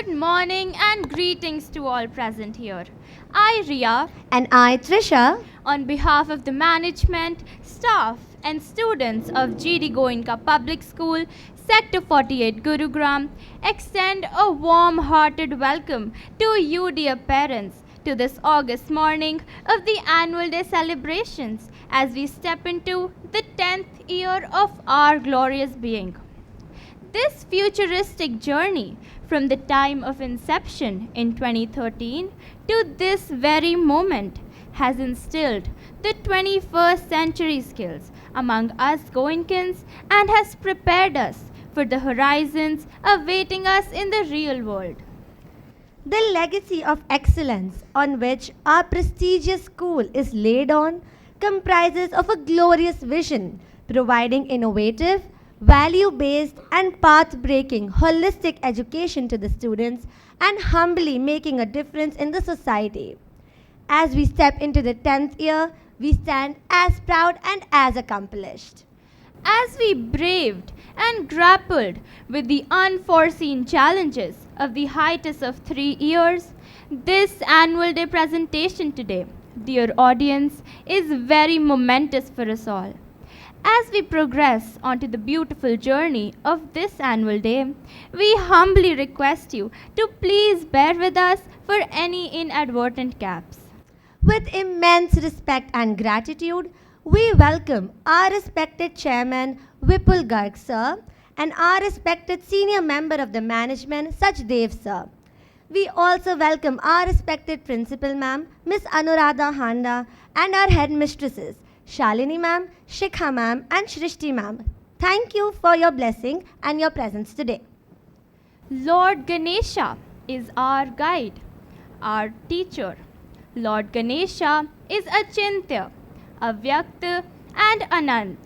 Good morning and greetings to all present here. I, Ria, And I, Trisha, on behalf of the management, staff, and students of GOENKA Public School, Sector 48 Gurugram, extend a warm-hearted welcome to you, dear parents, to this August morning of the annual day celebrations as we step into the 10th year of our glorious being. This futuristic journey from the time of inception in 2013 to this very moment has instilled the 21st century skills among us Goenkans and has prepared us for the horizons awaiting us in the real world. the legacy of excellence on which our prestigious school is laid on comprises of a glorious vision providing innovative, value-based and path-breaking holistic education to the students and humbly making a difference in the society. As we step into the 10th year, we stand as proud and as accomplished. As we braved and grappled with the unforeseen challenges of the hiatus of 3 years, this annual day presentation today, dear audience, is very momentous for us all. As we progress onto the beautiful journey of this annual day, we humbly request you to please bear with us for any inadvertent gaps. With immense respect and gratitude, we welcome our respected Chairman Vipul Garg Sir and our respected senior member of the management Sachdev Sir. We also welcome our respected Principal Ma'am Miss Anuradha Handa and our headmistresses Shalini Ma'am, Shikha Ma'am and Shrishti Ma'am. Thank you for your blessing and your presence today. Lord Ganesha is our guide, our teacher. Lord Ganesha is Achintya, Avyakta and Anant.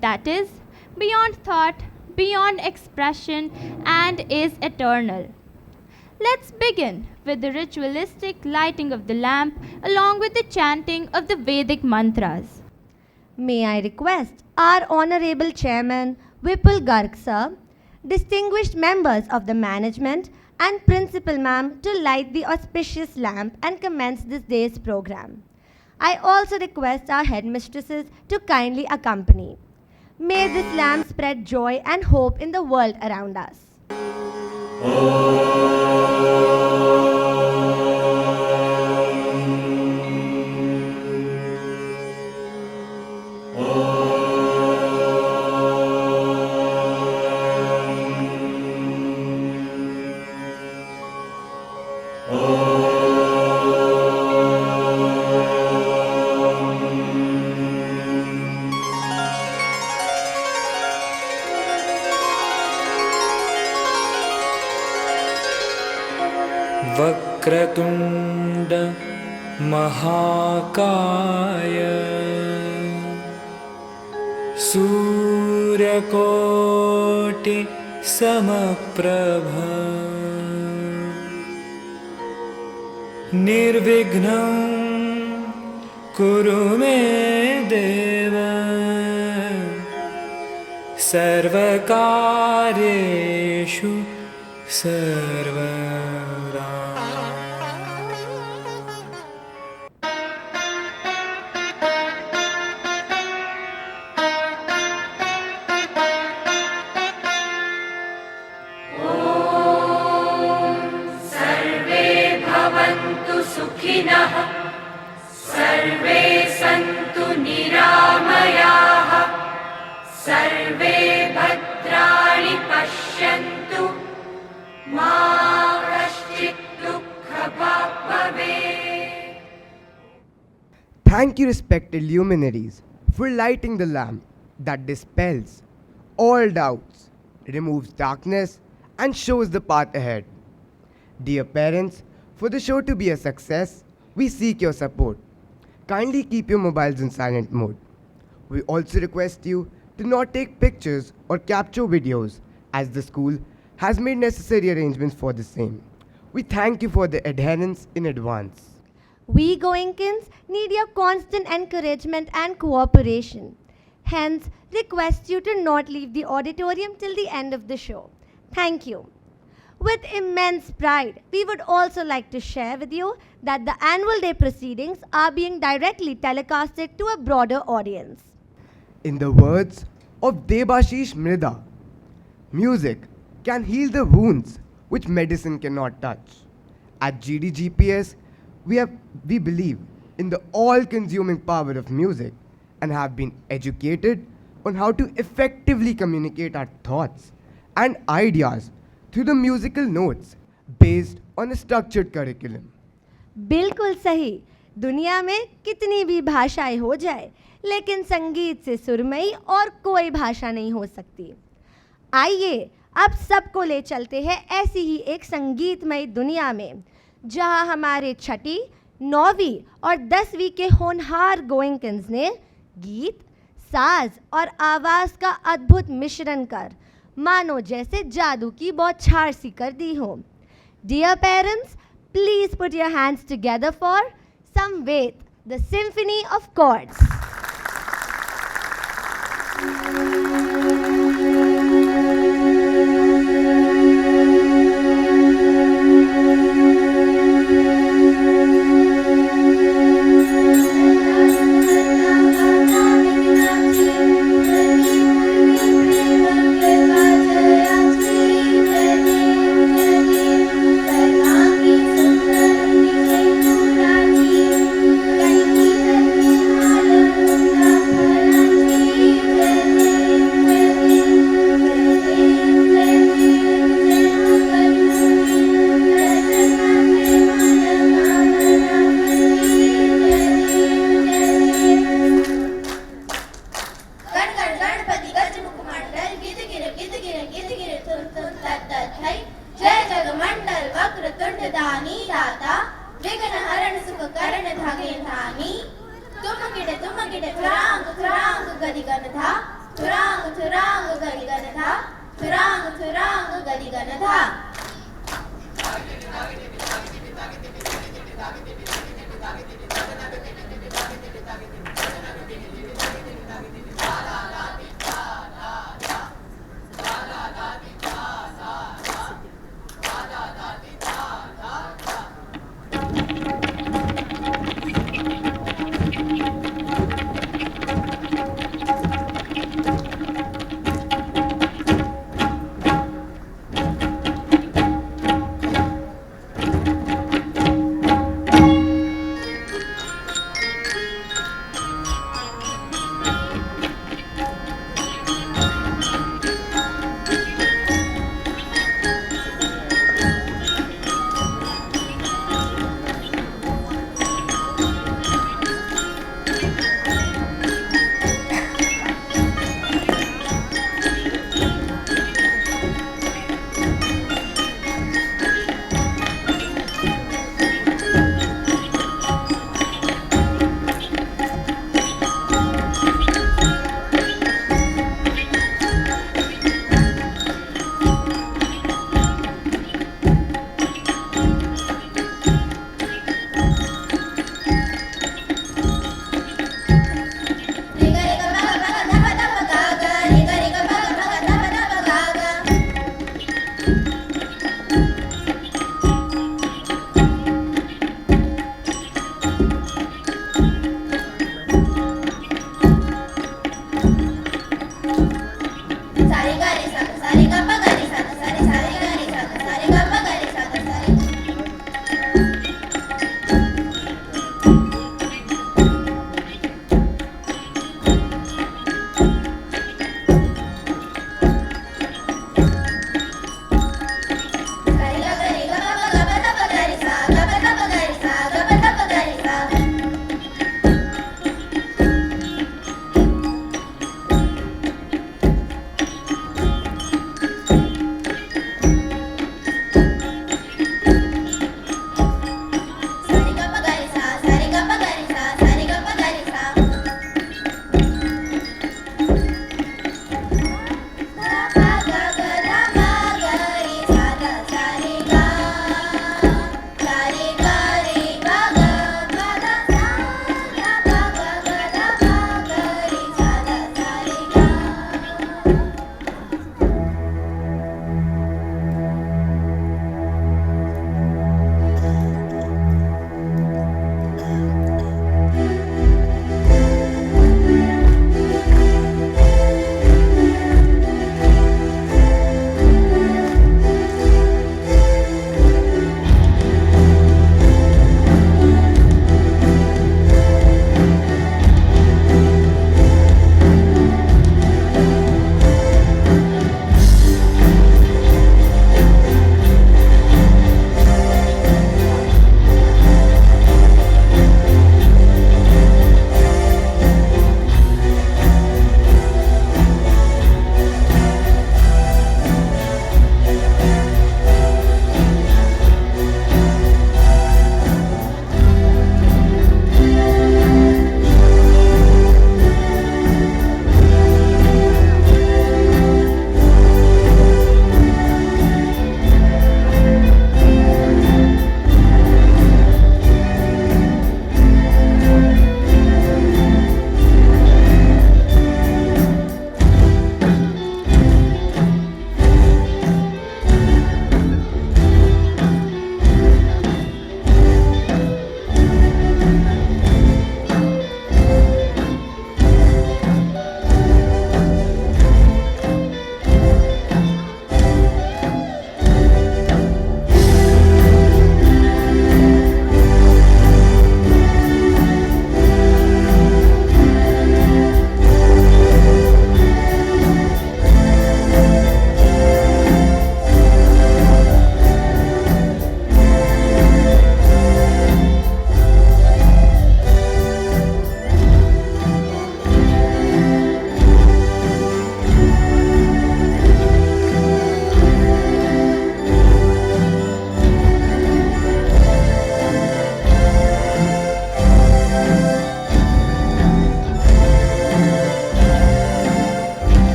That is, beyond thought, beyond expression and is eternal. Let's begin with the ritualistic lighting of the lamp along with the chanting of the Vedic mantras. May I request our Honorable Chairman Vipul Garg Sir, distinguished members of the management and Principal Ma'am to light the auspicious lamp and commence this day's program. I also request our headmistresses to kindly accompany. May this lamp spread joy and hope in the world around us. वक्रतुण्ड महाकाय सूर्यकोटि समप्रभ निर्विघ्नं कुरु मे देव सर्वकार्येषु सर्वदा. सुखिनः सर्वे सन्तु निरामयाः सर्वे भद्राणि पश्यन्तु मा कश्चित् दुःखभाग् भवेत्. Thank you, respected luminaries, for lighting the lamp that dispels all doubts, removes darkness, and shows the path ahead. Dear parents, for the show to be a success, we seek your support. Kindly keep your mobiles in silent mode. We also request you to not take pictures or capture videos as the school has made necessary arrangements for the same. We thank you for the adherence in advance. We Goenkans need your constant encouragement and cooperation. Hence, request you to not leave the auditorium till the end of the show. Thank you. With immense pride, we would also like to share with you that the annual day proceedings are being directly telecasted to a broader audience. In the words of Debashish Mrida, music can heal the wounds which medicine cannot touch. At GDGPS, we believe in the all-consuming power of music and have been educated on how to effectively communicate our thoughts and ideas through the musical notes based on a structured curriculum. बिल्कुल सही। दुनिया में कितनी भी भाषाएं हो जाए, लेकिन संगीत से सुरमई और कोई भाषा नहीं हो सकती। आइए अब सबको ले चलते हैं ऐसी ही एक संगीतमय दुनिया में, जहां हमारे छठी, 9वीं और 10वीं के होनहार गोएंकन्स ने गीत, साज और आवाज़ का अद्भुत मिश्रण कर मानो जैसे जादू की बौछार सी कर दी हो। Dear parents, please put your hands together for Samved, the Symphony of Chords.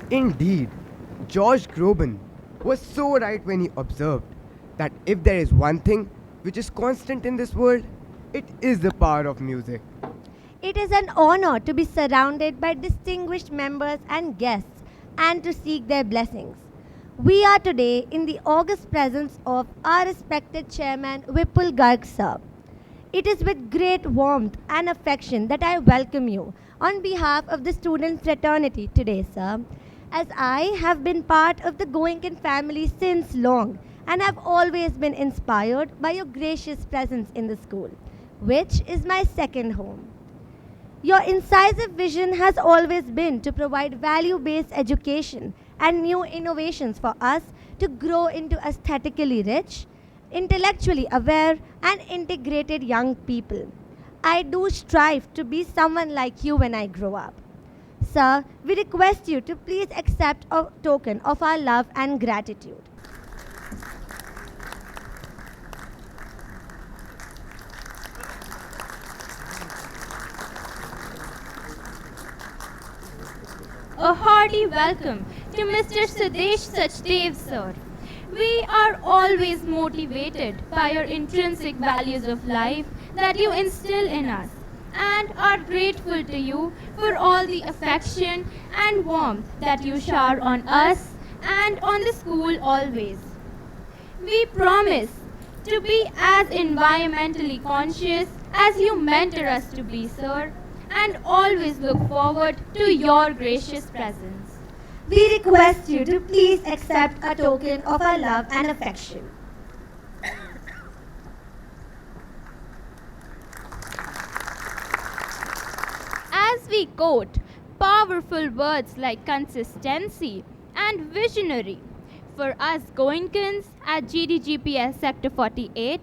Indeed, George Groban was so right when he observed that if there is one thing which is constant in this world, it is the power of music. It is an honor to be surrounded by distinguished members and guests and to seek their blessings. We are today in the august presence of our respected chairman Vipul Garg sir. It is with great warmth and affection that I welcome you on behalf of the student fraternity today, sir, as I have been part of the GOENKA family since long and have always been inspired by your gracious presence in the school, which is my second home. Your incisive vision has always been to provide value-based education and new innovations for us to grow into aesthetically rich, intellectually aware, and integrated young people. I do strive to be someone like you when I grow up. Sir, we request you to please accept a token of our love and gratitude. A hearty welcome to Mr. Sudesh Sachdev, sir. We are always motivated by your intrinsic values of life that you instill in us and are grateful to you for all the affection and warmth that you shower on us and on the school always. We promise to be as environmentally conscious as you mentor us to be, sir, and always look forward to your gracious presence. We request you to please accept a token of our love and affection. As we quote powerful words like consistency and visionary, for us Goenkans at GDGPS Sector 48,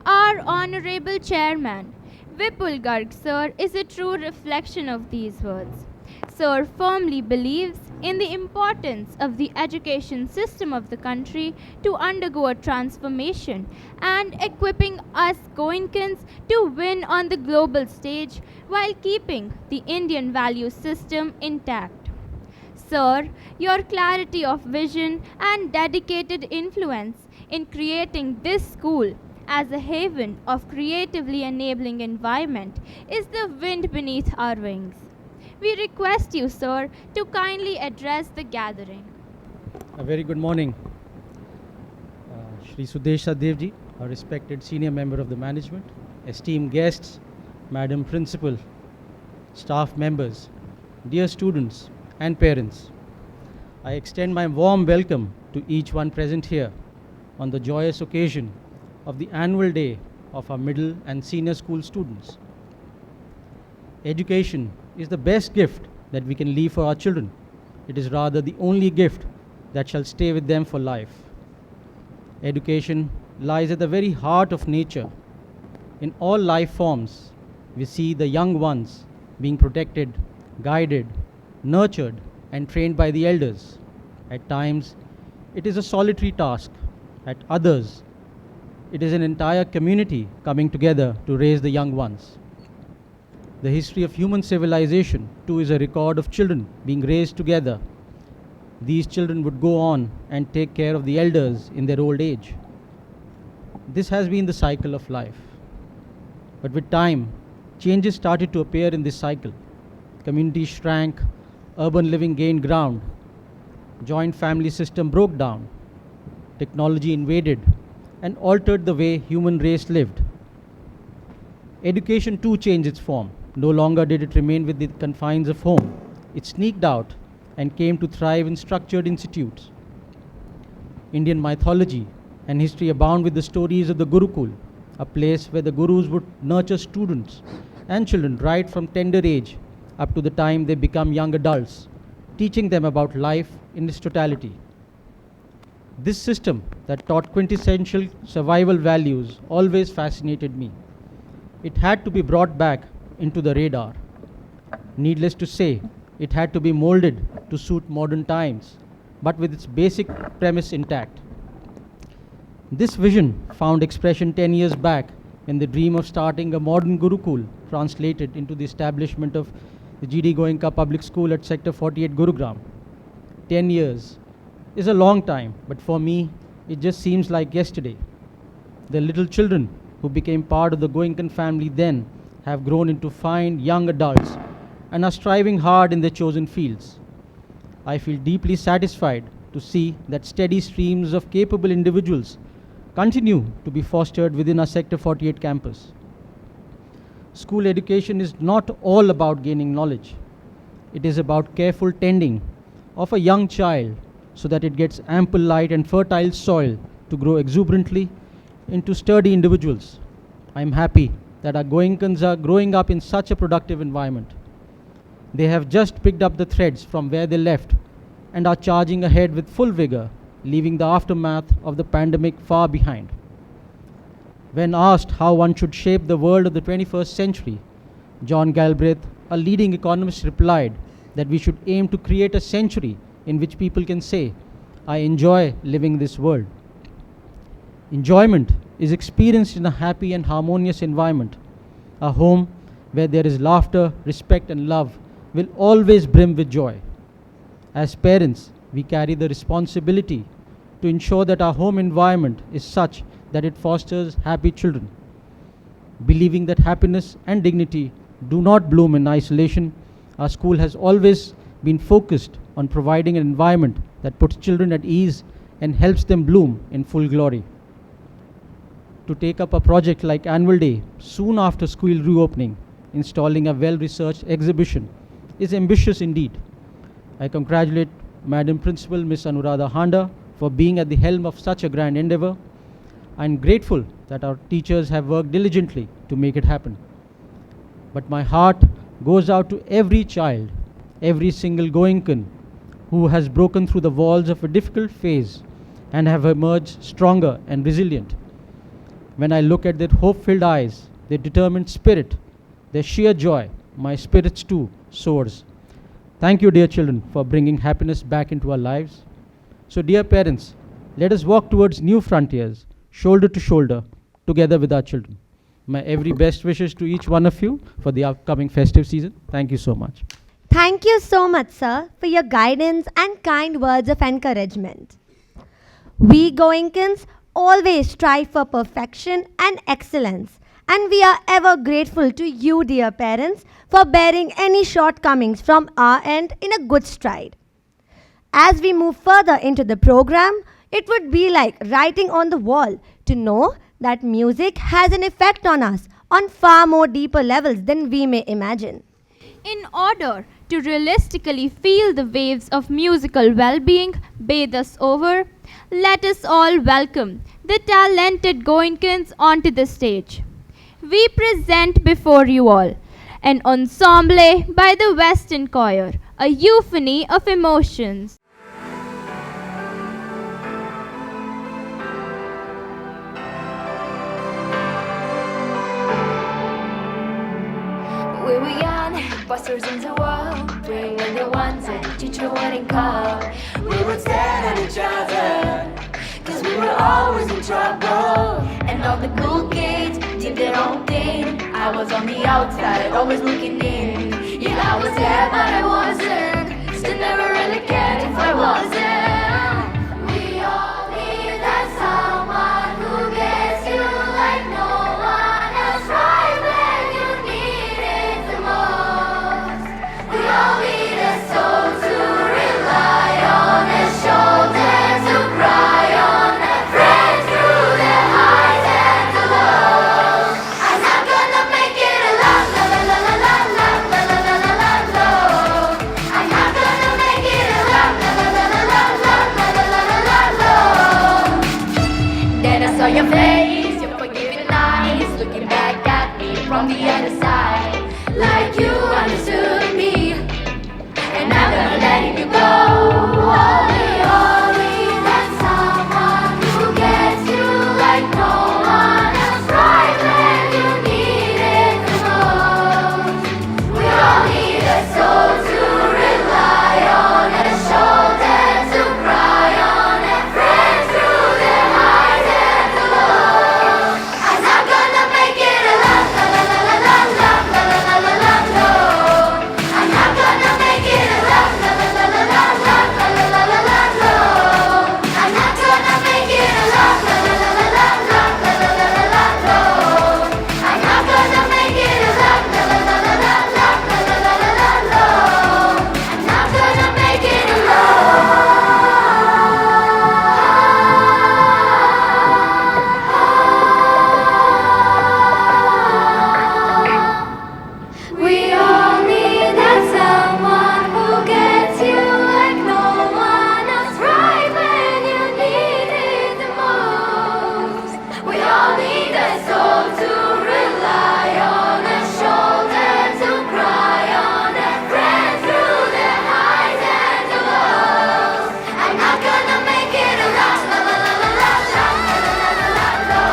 our Honorable Chairman Vipul Garg sir is a true reflection of these words. Sir firmly believes in the importance of the education system of the country to undergo a transformation and equipping us Goenkans to win on the global stage while keeping the Indian value system intact. Sir, your clarity of vision and dedicated influence in creating this school as a haven of creatively enabling environment is the wind beneath our wings. We request you, sir, to kindly address the gathering. A very good morning. Shri Sudesh Sadevji, our respected senior member of the management, esteemed guests, Madam Principal, staff members, dear students and parents. I extend my warm welcome to each one present here on the joyous occasion of the annual day of our middle and senior school students. Education is the best gift that we can leave for our children. It is rather the only gift that shall stay with them for life. Education lies at the very heart of nature. In all life forms, we see the young ones being protected, guided, nurtured, and trained by the elders. At times, it is a solitary task. At others, it is an entire community coming together to raise the young ones. The history of human civilization, too, is a record of children being raised together. These children would go on and take care of the elders in their old age. This has been the cycle of life. But with time, changes started to appear in this cycle. Communities shrank, urban living gained ground, joint family system broke down, technology invaded and altered the way human race lived. Education too changed its form. No longer did it remain within the confines of home. It sneaked out and came to thrive in structured institutes. Indian mythology and history abound with the stories of the Gurukul, a place where the gurus would nurture students and children right from tender age up to the time they become young adults, teaching them about life in its totality. This system that taught quintessential survival values always fascinated me. It had to be brought back into the radar. Needless to say, it had to be molded to suit modern times, but with its basic premise intact. This vision found expression 10 years back when the dream of starting a modern Gurukul translated into the establishment of the GD GOENKA Public School at Sector 48 Gurugram. 10 years is a long time, but for me, it just seems like yesterday. The little children who became part of the Goenkan family then have grown into fine young adults and are striving hard in their chosen fields. I feel deeply satisfied to see that steady streams of capable individuals continue to be fostered within our Sector 48 campus. School education is not all about gaining knowledge. It is about careful tending of a young child so that it gets ample light and fertile soil to grow exuberantly into sturdy individuals. I am happy that our Goenkans are growing up in such a productive environment. They have just picked up the threads from where they left and are charging ahead with full vigor, leaving the aftermath of the pandemic far behind. When asked how one should shape the world of the 21st century, John Galbraith, a leading economist, replied that we should aim to create a century in which people can say, "I enjoy living in this world." Enjoyment is experienced in a happy and harmonious environment. A home where there is laughter, respect, and love will always brim with joy. As parents, we carry the responsibility to ensure that our home environment is such that it fosters happy children. Believing that happiness and dignity do not bloom in isolation, our school has always been focused on providing an environment that puts children at ease and helps them bloom in full glory. To take up a project like Annual Day soon after school reopening, installing a well-researched exhibition, is ambitious indeed. I congratulate Madam Principal Ms. Anuradha Handa for being at the helm of such a grand endeavor. I am grateful that our teachers have worked diligently to make it happen. But my heart goes out to every child, every single Goenkan who has broken through the walls of a difficult phase and have emerged stronger and resilient. When I look at their hope-filled eyes, their determined spirit, their sheer joy, my spirits too soars. Thank you, dear children, for bringing happiness back into our lives. So, dear parents, let us walk towards new frontiers, shoulder to shoulder, together with our children. My every best wishes to each one of you for the upcoming festive season. Thank you so much. Thank you so much, sir, for your guidance and kind words of encouragement. We Goenkans always strive for perfection and excellence, and we are ever grateful to you, dear parents, for bearing any shortcomings from our end in a good stride. As we move further into the program, it would be like writing on the wall to know that music has an effect on us on far more deeper levels than we may imagine. In order to realistically feel the waves of musical well-being bathe us over, let us all welcome the talented Goenkans onto the stage. We present before you all an ensemble by the Western Choir, a euphony of emotions. We were young, busters in the world, doing what they wanted, teacher wouldn't come. We would stand on each other, cause we were always in trouble. And all the cool kids did their own thing. I was on the outside, always looking in. Yeah, I was there, but I wasn't. Still never really cared if I wasn't. We all need that someone who gets you like no one else, right when you need it the most. We all need a soul to rely on, a shoulder to cry on, a friend through the highs and the lows. I'm not gonna make it alone, la la la la la la la la la la la. I'm not gonna make it alone, la la la la la la la la la la la. Then I saw your face, your forgiving eyes, looking back at me from the other side, like you understood me, and I'm never letting you go. Only that someone who gets you like no one else, right when you need it the most. We all need a soul to rely on, a shoulder to cry on, a friend through the highs and the lows. I'm not gonna make it alone, la la la la la la la la la la la. I'm not gonna make it alone, la la la la la la la la la la la la. I'm not gonna make it alone, la la la la la la la la la la la la. I'm not gonna make it alone, la la la la la la la la la la la la. I'm not gonna make it alone. We all need that someone who gets you like no one else, right when you need it the most. We all need a soul to rely on, a shoulder to cry on, a friend through the highs and the lows. I'm not gonna make it alone, la la la la la la la la la la la.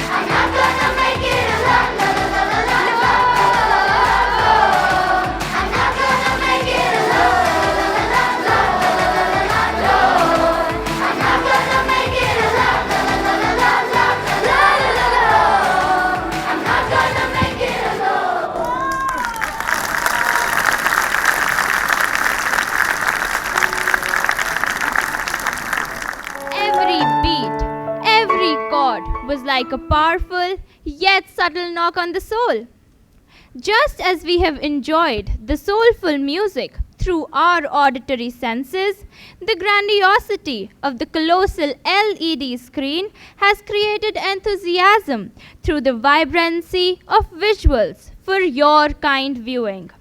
I'm not gonna make it alone, la la la la la la la la la la. I'm not gonna make it alone, la la la la la la la la la la. I'm not gonna make it alone, la la la la la la la la la la. I'm not gonna make it alone. Every beat, every chord was like a powerful yet subtle knock on the soul. Just as we have enjoyed the soulful music through our auditory senses, the grandiosity of the colossal LED screen has created enthusiasm through the vibrancy of visuals for your kind viewing.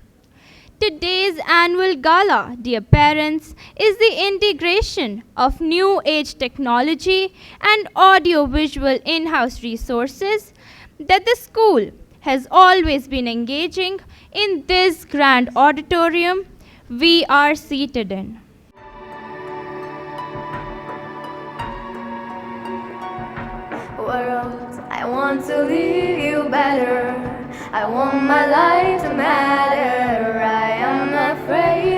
Today's annual gala, dear parents, is the integration of new age technology and audio-visual in-house resources that the school has always been engaging in this grand auditorium we are seated in. World, I want to leave you better. I want my life to matter. I am afraid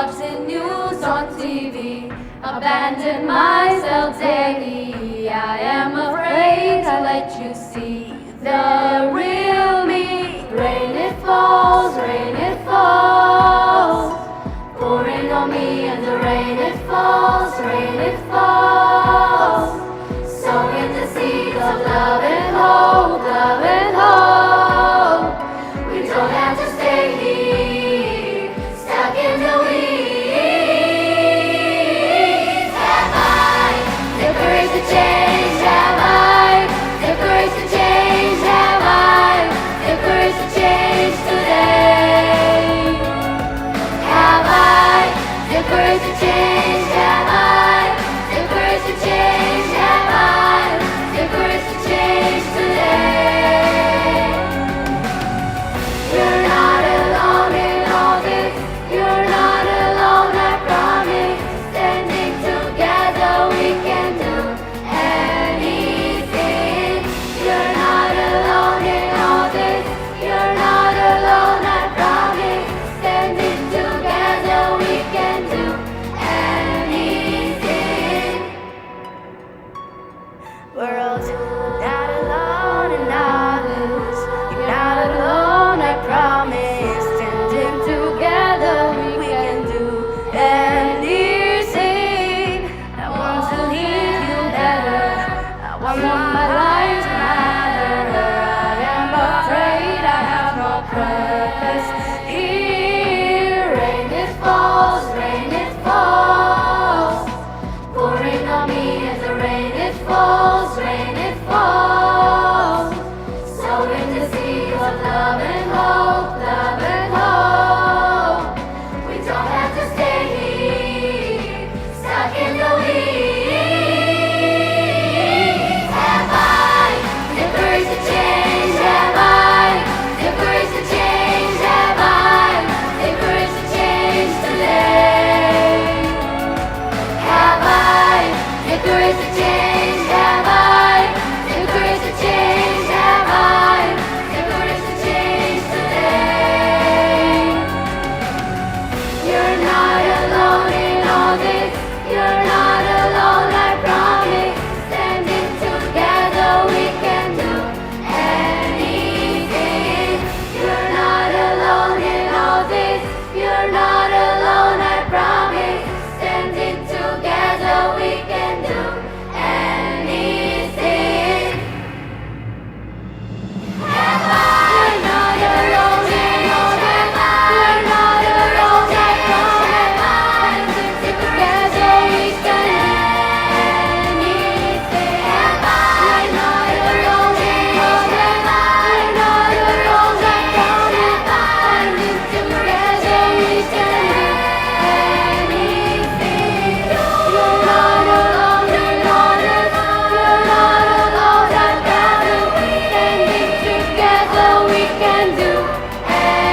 watching news on TV, abandon myself daily. I am afraid to let you see the real me. Rain it falls, pouring on me, and the rain it falls, sowing the seeds of love and hope, love and hope. We don't have to stay here, stuck in the weeds. Have I the courage to change? Have I the courage to change? Have I the courage to change today? Have I the courage to change? Have I the courage to change? Have I the courage to change today? You're not alone in all this. You're not alone, I promise. Standing together, we can do anything. You're not alone in all this. You're not alone, I promise. Standing together, we can do anything. We're all not alone in all this. You're not alone, I promise. Standing together, we can do anything. I want to leave you better. I want my life to matter. I am afraid I have no purpose here. Rain it falls, pouring on me as the rain it falls, sowing the seeds of love and hope, love and hope. We don't have to stay here, stuck in the weeds. Have I the courage to change? Have I the courage to change? Have I the courage to change today? Have I the courage to change? Have I the courage to change? Have I the courage to change today? You're not alone in all this. You're not alone, I promise. Standing together, we can do anything. You're not alone in all this. You're not alone, I promise. Standing together, we can do anything. Have I? You're not alone in all this. You're not alone, I promise. Standing together, we can do anything. Have I? You're not alone in all this. You're not alone, I promise. Standing together, we can do anything. You're not alone in all this. You're not alone, I promise. Standing together, we can do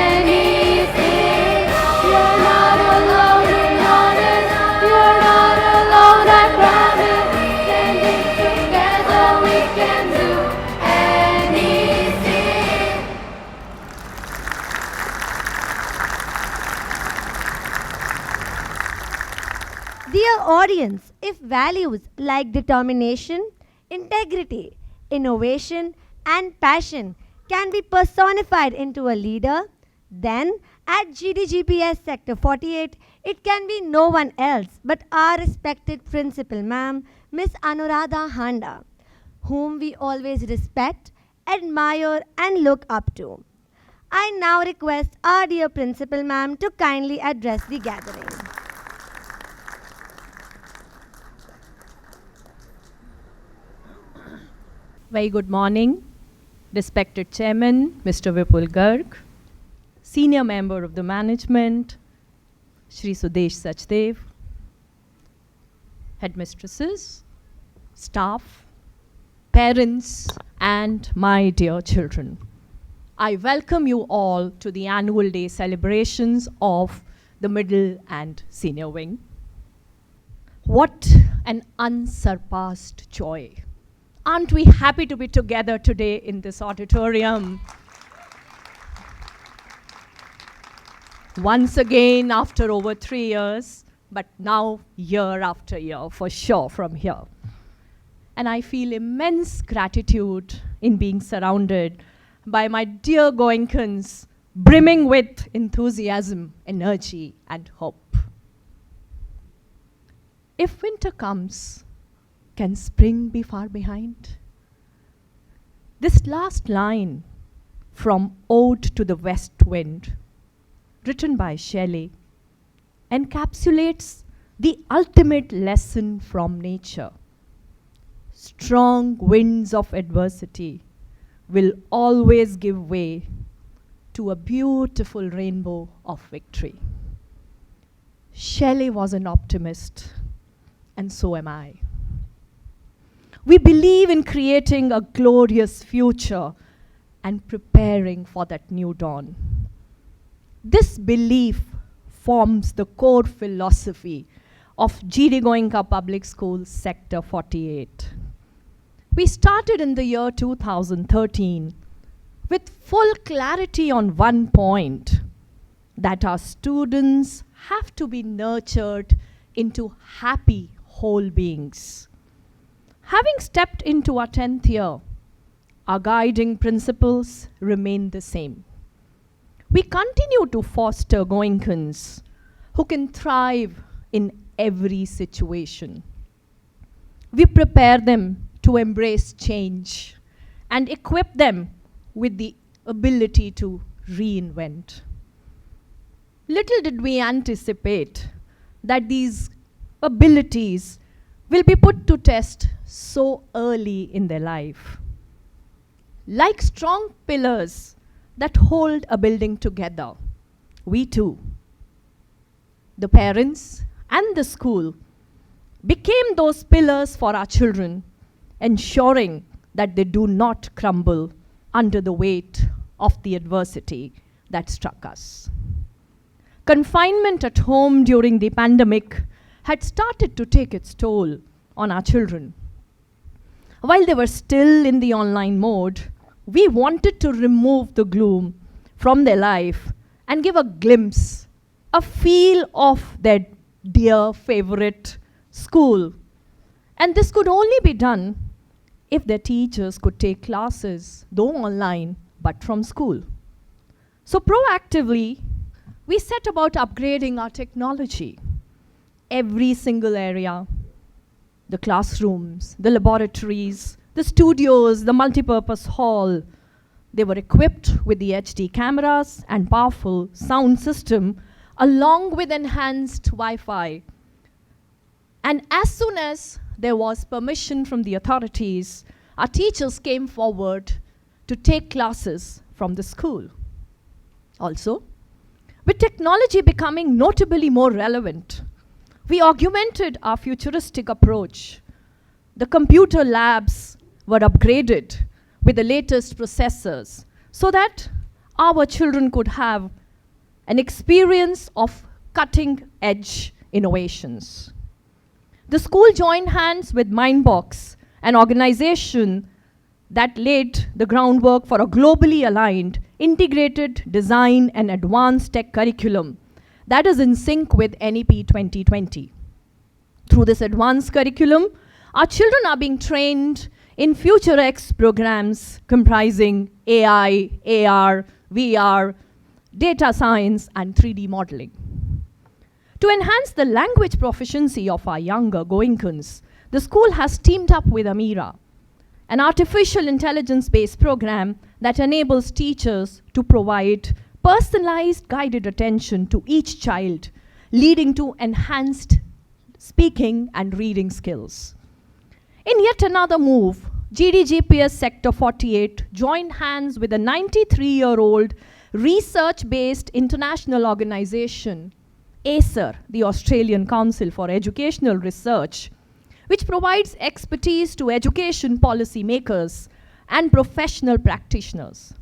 anything. You're not alone in all this. You're not alone, I promise. Standing together, we can do anything. Dear audience, if values like determination, integrity, innovation, and passion can be personified into a leader, then at GDGPS Sector 48, it can be no one else but our respected Principal Ma'am, Miss Anuradha Handa, whom we always respect, admire, and look up to. I now request our dear Principal Ma'am to kindly address the gathering. Very good morning, respected Chairman, Mr. Vipul Garg, Senior Member of the Management, Shri Sudesh Sachdev, Headmistresses, staff, parents, and my dear children. I welcome you all to the annual day celebrations of the middle and senior wing. What an unsurpassed joy. Aren't we happy to be together today in this auditorium? once again after over 3 years, but now year after year, for sure, from here. And I feel immense gratitude in being surrounded by my dear Goenkans, brimming with enthusiasm, energy, and hope. If winter comes, can spring be far behind? This last line from Ode to the West Wind, written by Shelley, encapsulates the ultimate lesson from nature. Strong winds of adversity will always give way to a beautiful rainbow of victory. Shelley was an optimist, and so am I. We believe in creating a glorious future and preparing for that new dawn. This belief forms the core philosophy of GD Goenka Public School Sector 48. We started in the year 2013 with full clarity on one point, that our students have to be nurtured into happy whole beings. Having stepped into our 10th year, our guiding principles remain the same. We continue to foster Goenkans who can thrive in every situation. We prepare them to embrace change and equip them with the ability to reinvent. Little did we anticipate that these abilities will be put to test so early in their life. Like strong pillars that hold a building together, we too, the parents and the school, became those pillars for our children, ensuring that they do not crumble under the weight of the adversity that struck us. Confinement at home during the pandemic had started to take its toll on our children. While they were still in the online mode, we wanted to remove the gloom from their life and give a glimpse, a feel of their dear favorite school. And this could only be done if their teachers could take classes, though online, but from school. So proactively, we set about upgrading our technology. Every single area, the classrooms, the laboratories, the studios, the multipurpose hall, they were equipped with the HD cameras and powerful sound system along with enhanced Wi-Fi. And as soon as there was permission from the authorities, our teachers came forward to take classes from the school. Also, with technology becoming notably more relevant, we augmented our futuristic approach. The computer labs were upgraded with the latest processors so that our children could have an experience of cutting-edge innovations. The school joined hands with Mindbox, an organization that laid the groundwork for a globally aligned, integrated design and advanced tech curriculum that is in sync with NEP 2020. Through this advanced curriculum, our children are being trained in FutureX programs comprising AI, AR, VR, data science, and 3D modeling. To enhance the language proficiency of our younger Goenkans, the school has teamed up with Amira, an artificial intelligence-based program that enables teachers to provide personalized guided attention to each child, leading to enhanced speaking and reading skills. In yet another move, GDGPS Sector 48 joined hands with a 93-year-old research-based international organization, ACER, the Australian Council for Educational Research, which provides expertise to education policy makers and professional practitioners.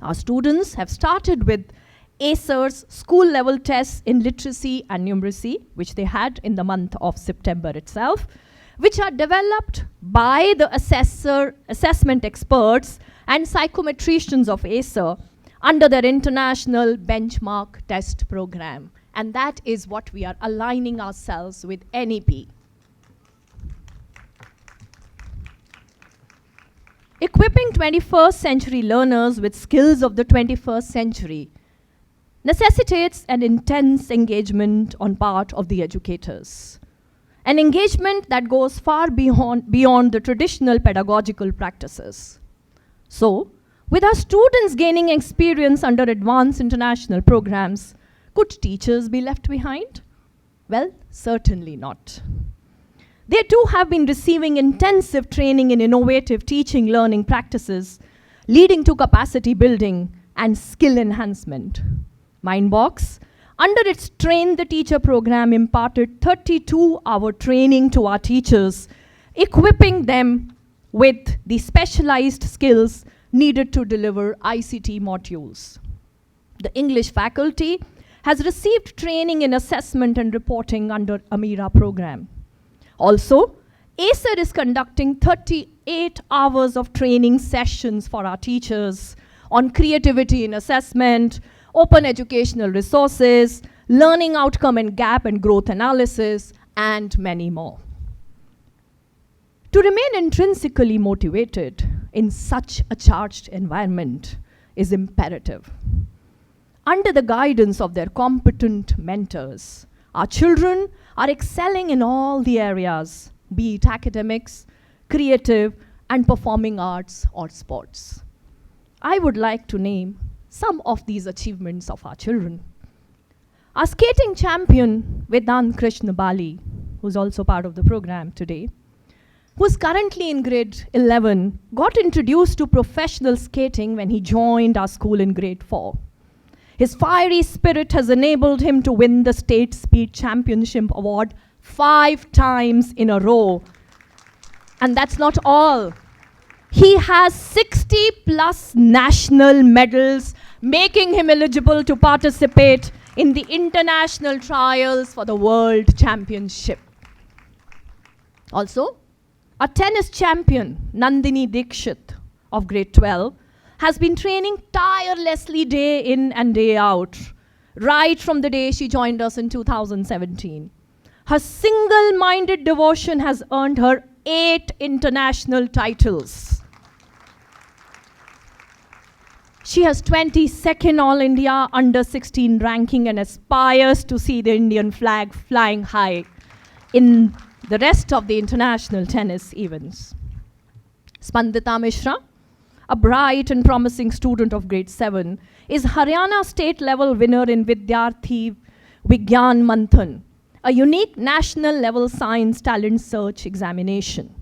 Our students have started with ACER's school-level tests in literacy and numeracy, which they had in the month of September itself, which are developed by the assessment experts and psychometricians of ACER under their international benchmark test program. And that is what we are aligning ourselves with NEP. Equipping 21st century learners with skills of the 21st century necessitates an intense engagement on part of the educators. An engagement that goes far beyond the traditional pedagogical practices. So, with our students gaining experience under advanced international programs, could teachers be left behind? Well, certainly not. They too have been receiving intensive training in innovative teaching learning practices, leading to capacity building and skill enhancement. Mindbox, under its Train the Teacher program, imparted 32-hour training to our teachers, equipping them with the specialized skills needed to deliver ICT modules. The English faculty has received training in assessment and reporting under AMIRA program. Also, ACER is conducting 38 hours of training sessions for our teachers on creativity in assessment, open educational resources, learning outcome and gap and growth analysis, and many more. To remain intrinsically motivated in such a charged environment is imperative. Under the guidance of their competent mentors, our children are excelling in all the areas, be it academics, creative, and performing arts or sports. I would like to name some of these achievements of our children. Our skating champion, Vedant Krishna Bali, who's also part of the program today, who's currently in grade 11, got introduced to professional skating when he joined our school in grade 4. His fiery spirit has enabled him to win the State Speed Championship award 5 times in a row. And that's not all. He has 60 plus national medals, making him eligible to participate in the international trials for the World Championship. Also, a tennis champion, Nandini Dikshit of grade 12, has been training tirelessly day in and day out, right from the day she joined us in 2017. Her single-minded devotion has earned her 8 international titles. She has 22nd All India Under 16 ranking and aspires to see the Indian flag flying high in the rest of the international tennis events. Spandita Mishra, a bright and promising student of grade 7, is Haryana state level winner in Vidyarthi Vigyan Manthan, a unique national level science talent search examination.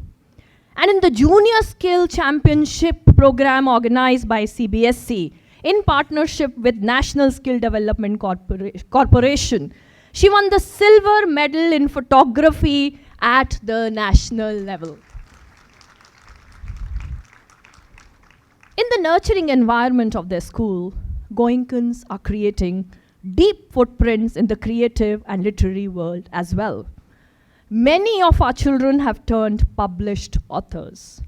And in the Junior Skill Championship program organized by CBSE in partnership with National Skill Development Corporation, she won the silver medal in photography at the national level. In the nurturing environment of their school, Goenkans are creating deep footprints in the creative and literary world as well. Many of our children have turned published authors,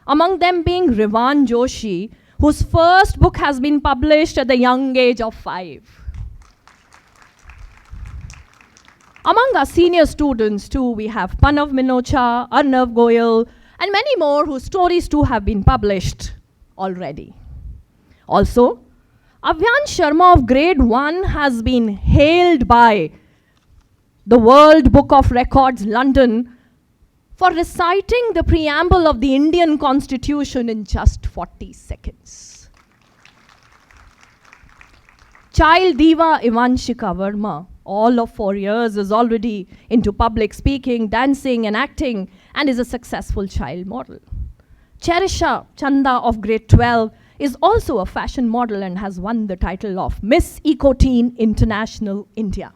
among them being Rivan Joshi, whose first book has been published at the young age of 5. Among our senior students too, we have Panav Minocha, Arnav Goyal, and many more whose stories too have been published already. Also, Avyan Sharma of grade 1 has been hailed by the World Book of Records, London, for reciting the preamble of the Indian Constitution in just 40 seconds. Child diva Ivanshika Verma, all of 4 years, is already into public speaking, dancing, and acting, and is a successful child model. Cherisha Chanda of grade 12 is also a fashion model and has won the title of Miss Eco-Teen International India.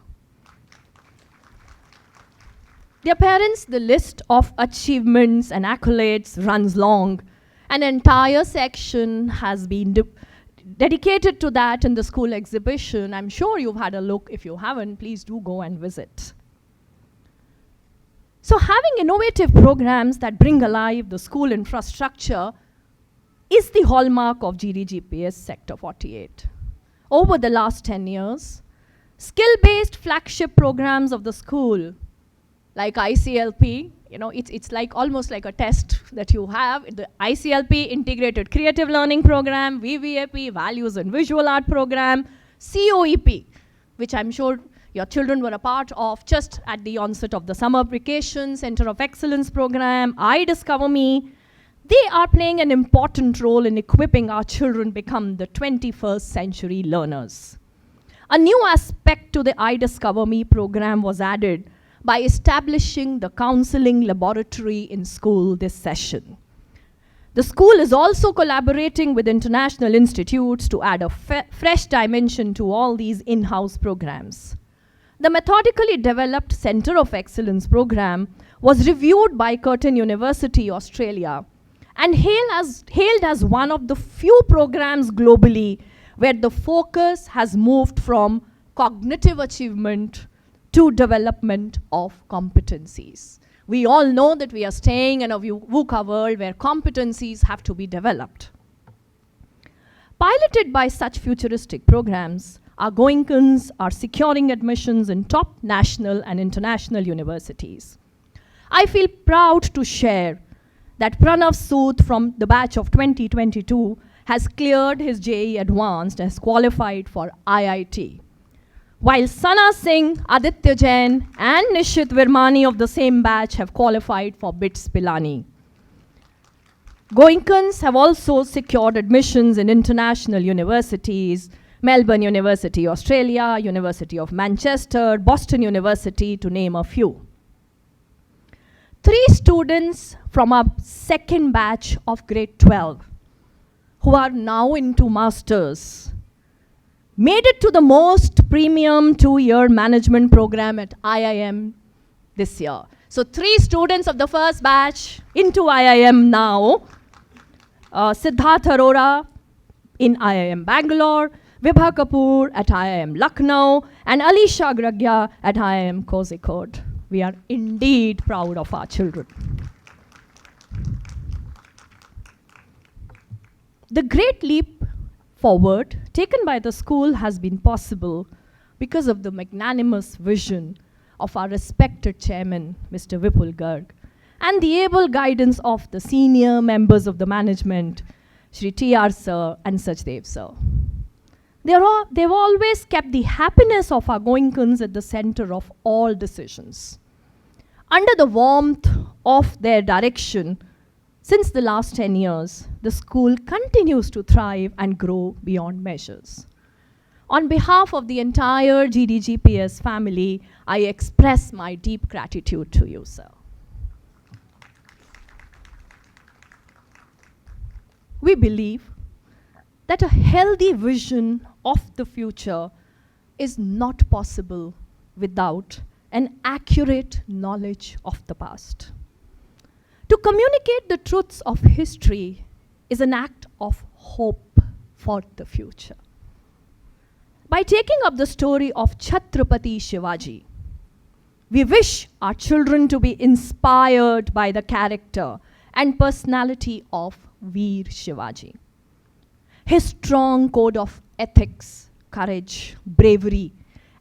Dear parents, the list of achievements and accolades runs long. An entire section has been dedicated to that in the school exhibition. I'm sure you've had a look. If you haven't, please do go and visit. So having innovative programs that bring alive the school infrastructure is the hallmark of GDGPS Sector 48. over the last 10 years, skill-based flagship programs of the school, like ICLP, it's like almost like a test that you have. The ICLP, Integrated Creative Learning Program, VVAP, Values and Visual Art Program, COEP, which I'm sure your children were a part of just at the onset of the summer vacation, Center of Excellence Program, I Discover Me. They are playing an important role in equipping our children become the 21st century learners. A new aspect to the I Discover Me program was added by establishing the counseling laboratory in school this session. The school is also collaborating with international institutes to add a fresh dimension to all these in-house programs. The methodically developed Center of Excellence program was reviewed by Curtin University, Australia, and hailed as one of the few programs globally where the focus has moved from cognitive achievement to development of competencies. We all know that we are staying in a VUCA world where competencies have to be developed. Piloted by such futuristic programs, our GOENKAs are securing admissions in top national and international universities. I feel proud to share that Pranav Sood from the batch of 2022 has cleared his JEE Advanced and has qualified for IIT. While Sana Singh, Aditya Jain and Nishit Virmani of the same batch have qualified for BITS Pilani. GOENKAs have also secured admissions in international universities, Melbourne University, Australia, University of Manchester, Boston University, to name a few. 3 students from our second batch of grade 12 who are now into masters made it to the most premium 2-year management program at IIM this year. So 3 students of the first batch into IIM now. Siddharth Arora in IIM Bangalore, Vibha Kapoor at IIM Lucknow, and Alisha Gragya at IIM Kozhikode. We are indeed proud of our children. The great leap forward taken by the school has been possible because of the magnanimous vision of our respected chairman, Mr. Vipul Garg, and the able guidance of the senior members of the management, Shri T.R. Sir and Sachdev Sir. They've always kept the happiness of our GOENKAs at the center of all decisions. Under the warmth of their direction, since the last 10 years, the school continues to thrive and grow beyond measures. On behalf of the entire GDGPS family, I express my deep gratitude to you, sir. We believe that a healthy vision of the future is not possible without an accurate knowledge of the past. To communicate the truths of history is an act of hope for the future. By taking up the story of Chhatrapati Shivaji, we wish our children to be inspired by the character and personality of Veer Shivaji. His strong code of ethics, courage, bravery,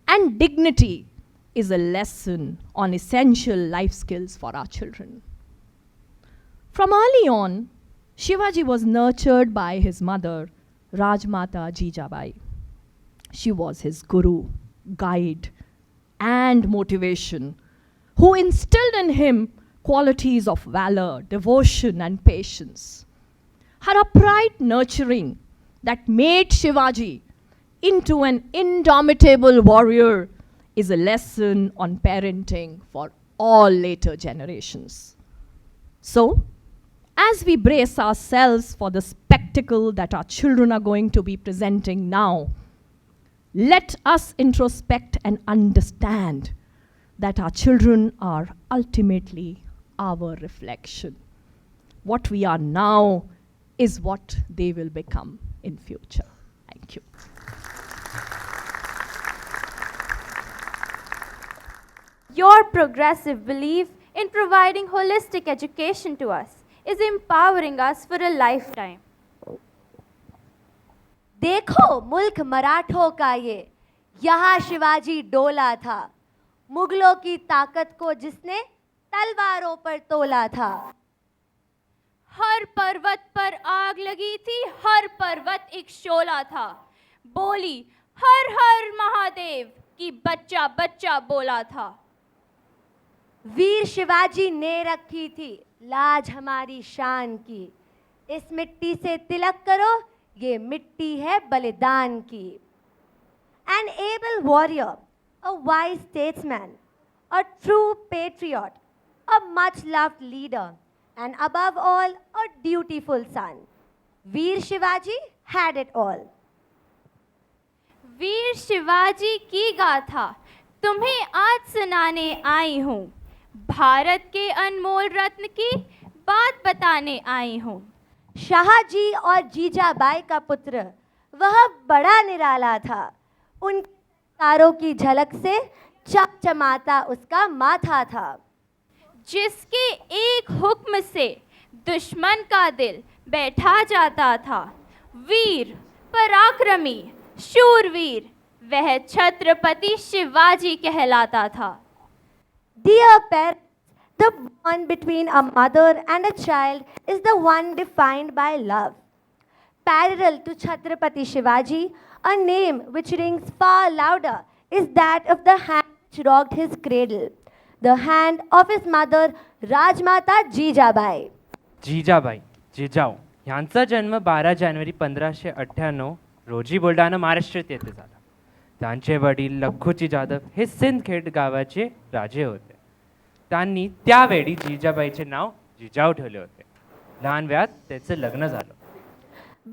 and dignity is a lesson on essential life skills for our children. From early on, Shivaji was nurtured by his mother, Rajmata Jijabai. She was his guru, guide, and motivation, who instilled in him qualities of valor, devotion, and patience. Her upright nurturing that made Shivaji into an indomitable warrior is a lesson on parenting for all later generations. So, as we brace ourselves for the spectacle that our children are going to be presenting now, let us introspect and understand that our children are ultimately our reflection. What we are now is what they will become in future. Thank you. Your progressive belief in providing holistic education to us is empowering us for a lifetime. देखो मुल्क मराठों का ये, यहाँ शिवाजी डोला था, मुगलों की ताकत को जिसने तलवारों पर तोला था। हर पर्वत पर आग लगी थी, हर पर्वत एक शोला था। बोली हर हर महादेव की बच्चा बच्चा बोला था। वीर शिवाजी ने रखी थी लाज हमारी शान की, इस मिट्टी से तिलक करो, ये मिट्टी है बलिदान की। An able warrior, a wise statesman, a true patriot, a much loved leader, and above all, a dutiful son. Veer Shivaji had it all. वीर शिवाजी की गाथा तुम्हें आज सुनाने आई हूँ। भारत के अनमोल रत्न की बात बताने आई हूँ। शाहजी और जीजाबाई का पुत्र वह बड़ा निराला था। उन तारों की झलक से चमचमाता उसका माथा था। जिसके एक हुक्म से दुश्मन का दिल बैठा जाता था। वीर पराक्रमी शूरवीर वह छत्रपति शिवाजी कहलाता था। Dear parents, the bond between a mother and a child is the one defined by love. Parallel to Chhatrapati Shivaji, a name which rings far louder is that of the hand which rocked his cradle, the hand of his mother Rajmata Jijabai. Jijabai Jijau यांचा जन्म 12 जानेवारी 1598 रोजी बुलढाणा महाराष्ट्रात येथे झाला. त्यांचे वडील लखुजी जाधव हे सिंदखेड गावाचे राजे होते. त्यांनी त्यावेळी जिजाबाईचे नाव जिजाऊ ठेवले होते. लहान वयात त्याचे लग्न झालं.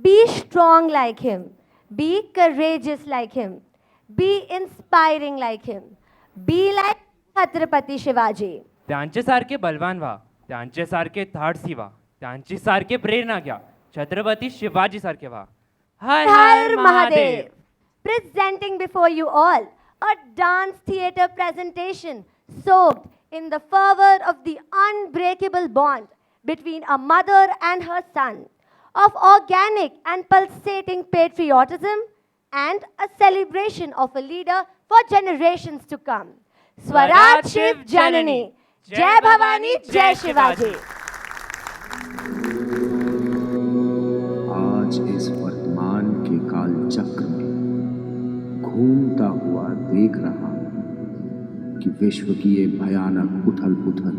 Be strong like him, be courageous like him, be inspiring like him, be like Chhatrapati Shivaji. त्यांच्यासारखे बलवान व्हा, त्यांच्यासारखे धाडसी व्हा, त्यांच्यासारखे प्रेरणा घ्या, छत्रपती शिवाजी सारखे व्हा. हर Har Mahadev. Presenting before you all a dance theatre presentation soaked in the fervor of the unbreakable bond between a mother and her son, of organic and pulsating patriotism, and a celebration of a leader for generations to come. Swaraj Shiv Janani, Jai Bhavani, Jai Shivaji. आज इस वर्तमान के काल चक्र में घूमता हुआ देख रहा हूं कि विश्व की ये भयानक उथल पुथल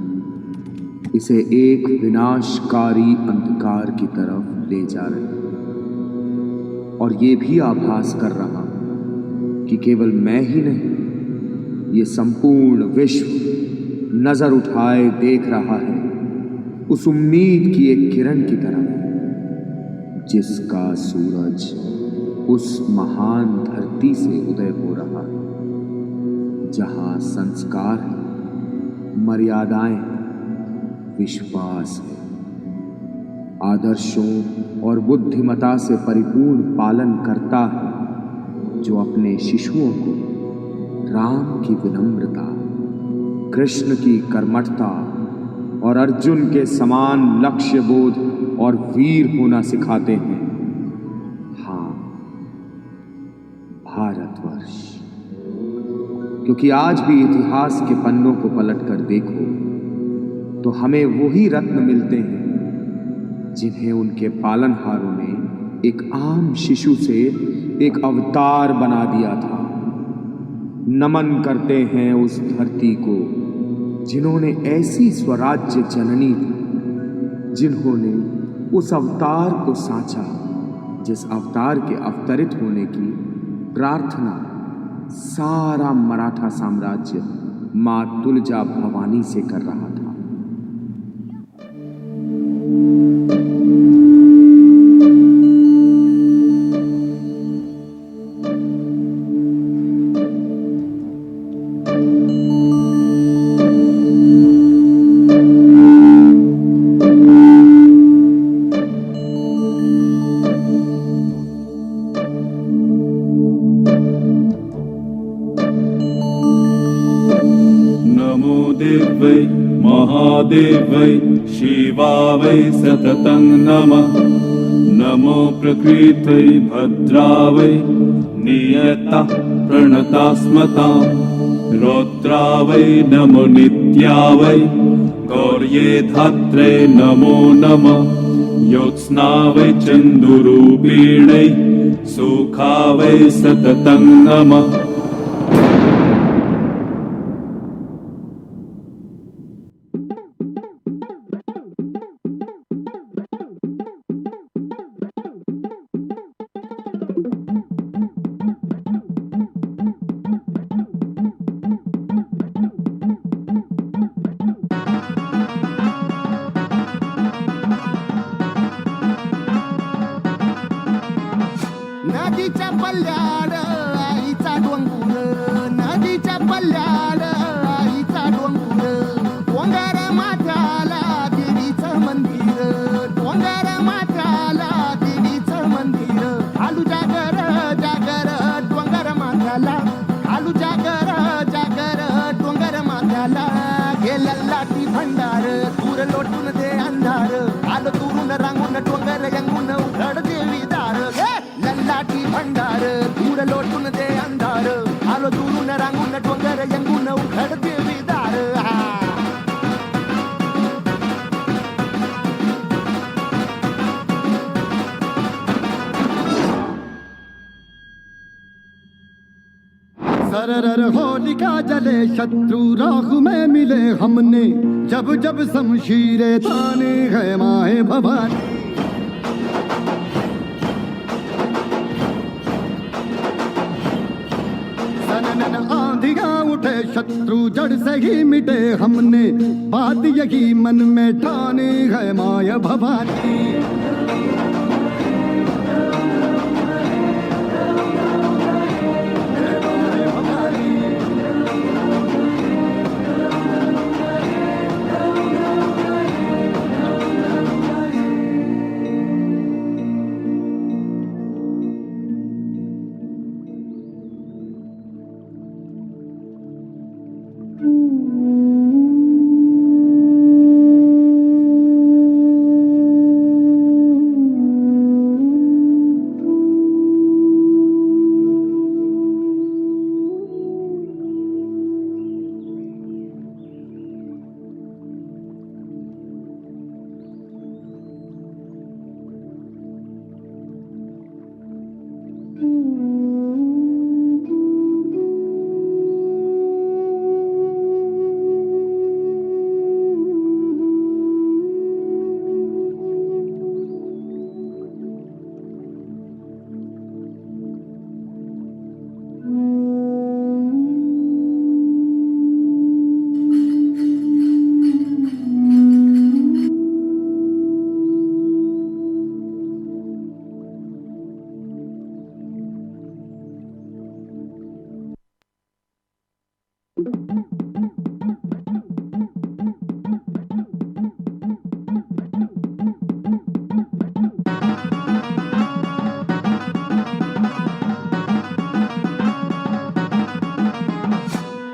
इसे एक विनाशकारी अंधकार की तरफ ले जा रही है। और ये भी आभास कर रहा हूं कि केवल मैं ही नहीं, ये संपूर्ण विश्व नजर उठाए देख रहा है उस उम्मीद की एक किरण की तरफ, जिसका सूरज उस महान धरती से उदय हो रहा है, जहां संस्कार है, मर्यादाएं हैं, विश्वास है, आदर्शों और बुद्धिमता से परिपूर्ण पालन करता है, जो अपने शिशुओं को राम की विनम्रता, कृष्ण की कर्मठता और अर्जुन के समान लक्ष्य बोध और वीर होना सिखाते हैं। हाँ, भारतवर्ष। क्योंकि आज भी इतिहास के पन्नों को पलटकर देखो तो हमें वही रत्न मिलते हैं जिन्हें उनके पालनहारों ने एक आम शिशु से एक अवतार बना दिया था। नमन करते हैं उस धरती को जिन्होंने ऐसी स्वराज्य जननी दी, जिन्होंने उस अवतार को सांचा जिस अवतार के अवतरित होने की प्रार्थना सारा मराठा साम्राज्य मां तुलजा भवानी से कर रहा था। महादेवै शिवावै सततं नमः। नमो प्रकृतै भद्रावै नियता प्रणतास्मतां रौद्रावै नमो नित्यावै गौर्ये धात्रे नमो नमः योत्स्नावै चन्दुरूपिणै सुखावै सततं नमः। नदीच्या पल्ल्याड आईचा डोंगर, नदीच्या पल्ल्याड आईचा डोंगर, डोंगर माथ्याला देवीचं मंदिर, डोंगर माथ्याला देवीचं मंदिर, खालू जागर जागर डोंगर माथ्याला, खालू जागर जागर डोंगर माथ्याला, गेला लाटी भंडार दूर लोटून दे अंधार, आलो दुरून रांगून डोंगर यंगून उघड देवी दार, लल्लाटी भंडार दूर लोटून दे अंधार, आलो दुरून रांगून डोंगर यंगून उघड देवी दार. सरर होलिका जले शत्रु राहु में मिले हमने, जब जब शमशीरें ताने है माए भवानी. सनन आंधियां उठे शत्रु जड़ से ही मिटे हमने, बात यही मन में ठाने है माया भवानी.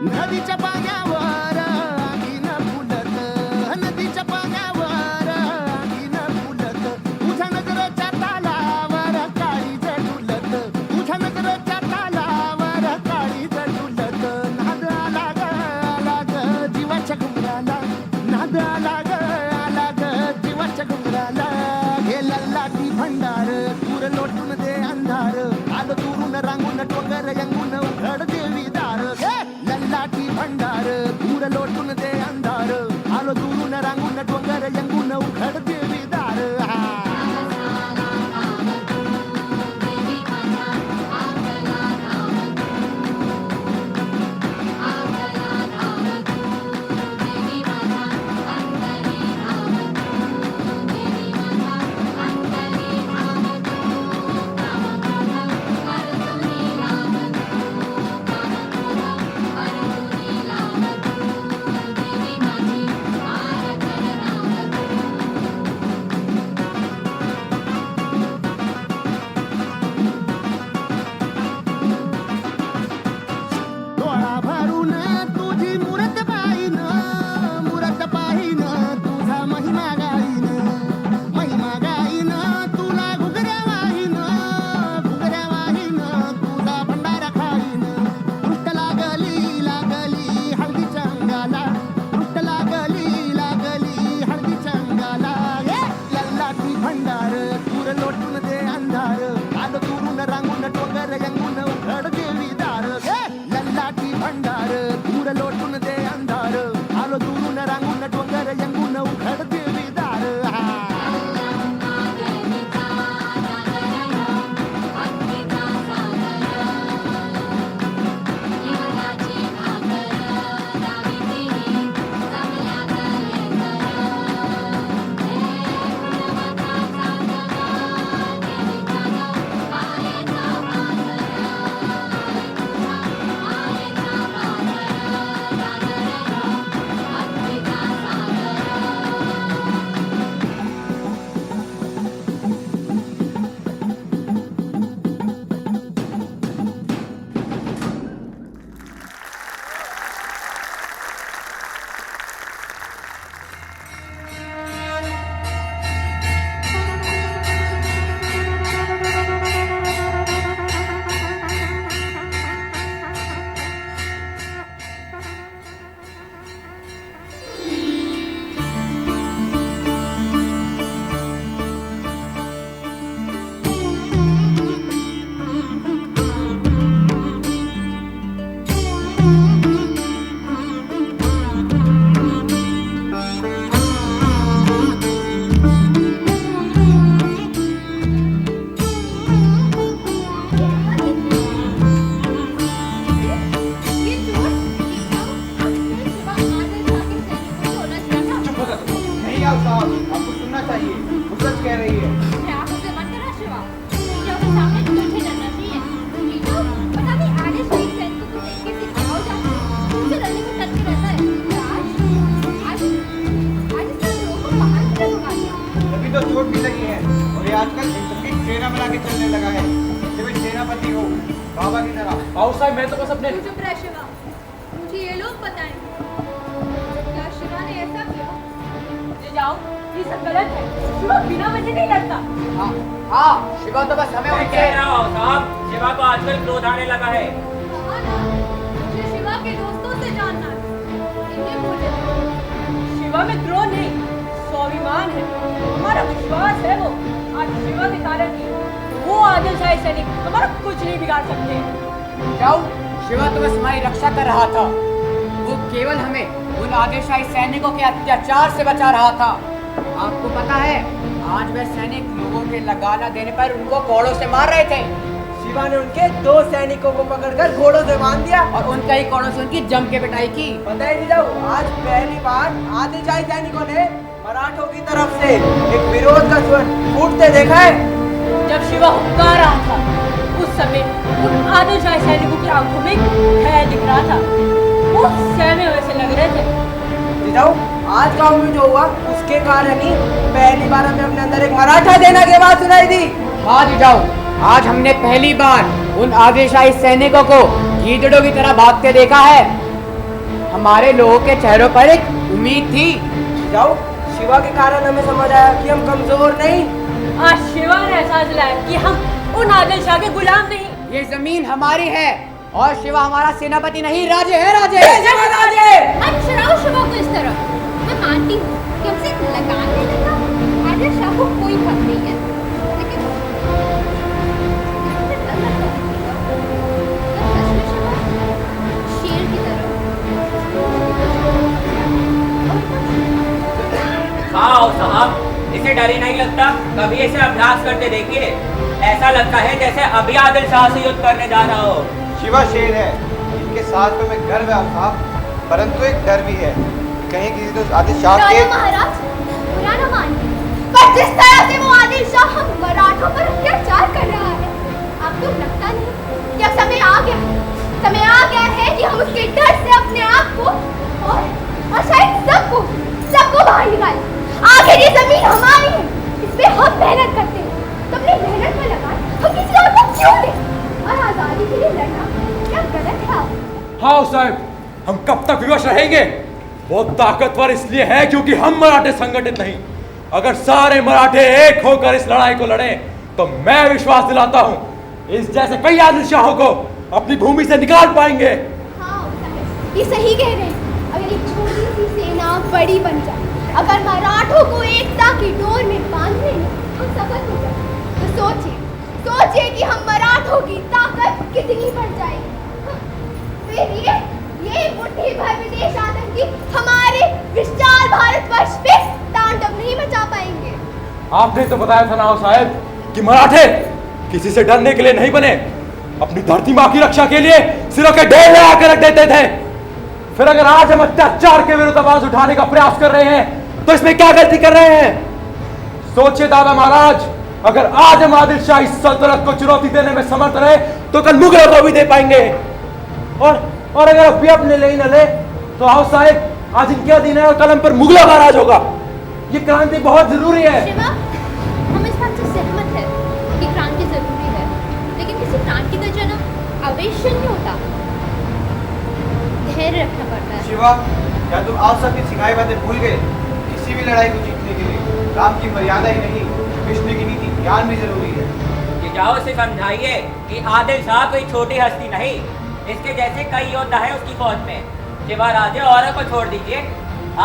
नदीच्या पाण्यावर आगीन फुलत, नदीच्या पाण्यावर आगीन फुलत, तुझ्या नजरेच्या तालावर काळी झुलत, तुझ्या नजरेच्या तालावर काळी झुलत, नाद आला ग जीवाच्या घुंगराला, नाद आला ग जीवाच्या घुंगराला, गेला लाटी भंडार दूर लोटून दे अंधार, आलो दुरून रांगून डोंगर यंगून उघड देवी दार. लाटी भंडार दूर लोटून दे अंधार, आलो दुरून रांगून डोंगर यंगून उघड देवी दार. सबकी सेना बना के चलने लगा है। जब सेनापति हो बाबा की तरह। आओ साहब, मैं तो बस अपने तू चुप रह शिवा, मुझे ये लोग बताएंगे क्या शिवा ने ऐसा किया। जे जाओ, ये सब गलत है। शिवा बिना वजह नहीं लड़ता। हाँ शिवा तो बस हमें मैं कह रहा हूँ साहब, शिवा को आजकल क्रोध आने लगा है। कहा ना, मुझे शिवा के दोस्तों से जानना है। इन्हें बोले शिवा में क्रोध नहीं, स्वाभिमान है। हमारा विश्वास है वो। आज शिवा के कारण ही वो आदिलशाही सैनिक हमारा कुछ नहीं बिगाड़ सकते। जाओ, शिवा तो बस हमारी रक्षा कर रहा था। वो केवल हमें उन आदिलशाही सैनिकों के अत्याचार से बचा रहा था। आपको पता है, आज वह सैनिक लोगों के लगाना देने पर उनको घोड़ों से मार रहे थे। शिवा ने उनके 2 सैनिकों को पकड़कर घोड़ों से बांध दिया और उनका ही घोड़ों से उनकी जम के पिटाई की। पता ही नहीं जाओ, आज पहली बार आदिलशाही सैनिकों ने मराठों की तरफ से एक विरोध का स्वर फूटते देखा है। जब शिवा हुक्का रहा था, उस समय उन आदिलशाही सैनिकों की आंखों में भय दिख रहा था। वो सहमे हुए से लग रहे थे। जाओ, आज गांव में जो हुआ उसके कारण ही पहली बार हमें अपने अंदर एक मराठा सेना की आवाज सुनाई दी। हाँ जी जाओ, आज हमने पहली बार उन आदिलशाही सैनिकों को गीदड़ों की तरह भागते देखा है। हमारे लोगों के चेहरों पर एक उम्मीद थी। जाओ, शिवा के कारण हमें समझ आया कि हम कमजोर नहीं। आज शिवा ने एहसास दिलाया कि हम उन आदिलशाह के गुलाम नहीं। ये जमीन हमारी है और शिवा हमारा सेनापति नहीं, राजे है। राजे अनशराओ शिवा को इस तरह। मैं मानती हूँ कि हमसे लगान देने का आदिलशाह को कोई हक नहीं है, लेकिन शेर की तरह आओ साहब, इसे डर ही नहीं लगता। कभी इसे अभ्यास करते देखिए, ऐसा लगता है जैसे अभी आदिल शाह से युद्ध करने जा रहा हो। शिवा शेर है, इनके साथ में मैं गर्व है साहब, परंतु एक डर भी है, कहीं किसी तो आदिल शाह के। महाराज, बुरा न मानिए, पर जिस तरह से वो आदिल शाह हम मराठों पर अत्याचार कर रहा है, आपको लगता नहीं क्या समय आ गया है कि हम उसके डर से अपने आप को और शायद सबको बाहर निकालें। आखिर ये जमीन हमारी है, इसमें हम मेहनत करते हैं, तो अपनी मेहनत में लगाएं। हम किसी और को क्यों दें? और आजादी के लिए लड़ना क्या गलत है? हाँ साहब, हम कब तक विवश रहेंगे? वो ताकतवर इसलिए है क्योंकि हम मराठे संगठित नहीं। अगर सारे मराठे एक होकर इस लड़ाई को लड़े तो मैं विश्वास दिलाता हूँ इस जैसे कई आदिलशाहों को अपनी भूमि से निकाल पाएंगे। हाँ, ये सही कह रहे हैं। अगर एक छोटी सी सेना बड़ी बन जाए, अगर मराठों को एकता की डोर में बांधने में हम सफल हो जाए, तो सोचिए कि हम मराठों की ताकत कितनी बढ़ जाएगी। फिर ये मुट्ठी भर विदेश आतंकी हमारे विशाल भारतवर्ष पे तांडव नहीं मचा पाएंगे। आपने तो बताया था ना साहब कि मराठे किसी से डरने के लिए नहीं बने, अपनी धरती माँ की रक्षा के लिए सिरों के ढेर लगा कर रख देते थे। फिर अगर आज हम अत्याचार के विरुद्ध आवाज उठाने का प्रयास कर रहे हैं तो इसमें क्या गलती कर रहे हैं? सोचिए दादा महाराज, अगर आज हम आदिलशाही सल्तनत को चुनौती देने में समर्थ रहे तो कल मुगलों को भी दे पाएंगे। और अगर अभी अपने ले ही न ले तो आओ साहब, आज इनके अधीन है और कल हम पर मुगलों का राज होगा। ये क्रांति बहुत जरूरी है। शिवा, हम इस बात से सहमत है कि क्रांति जरूरी है, लेकिन किसी क्रांति का जन्म आवेश से नहीं होता, धैर्य रखना पड़ता है। शिवा, क्या तुम आप सबकी सिखाई बातें भूल गए? किसी भी लड़ाई को जीतने के लिए राम की मर्यादा ही नहीं, विष्णु की नीति ज्ञान भी जरूरी है। कि जाओ उसे समझाइए कि आदिल शाह कोई छोटी हस्ती नहीं, इसके जैसे कई योद्धा है उसकी फौज में। शिवा राजे औरों को छोड़ दीजिए,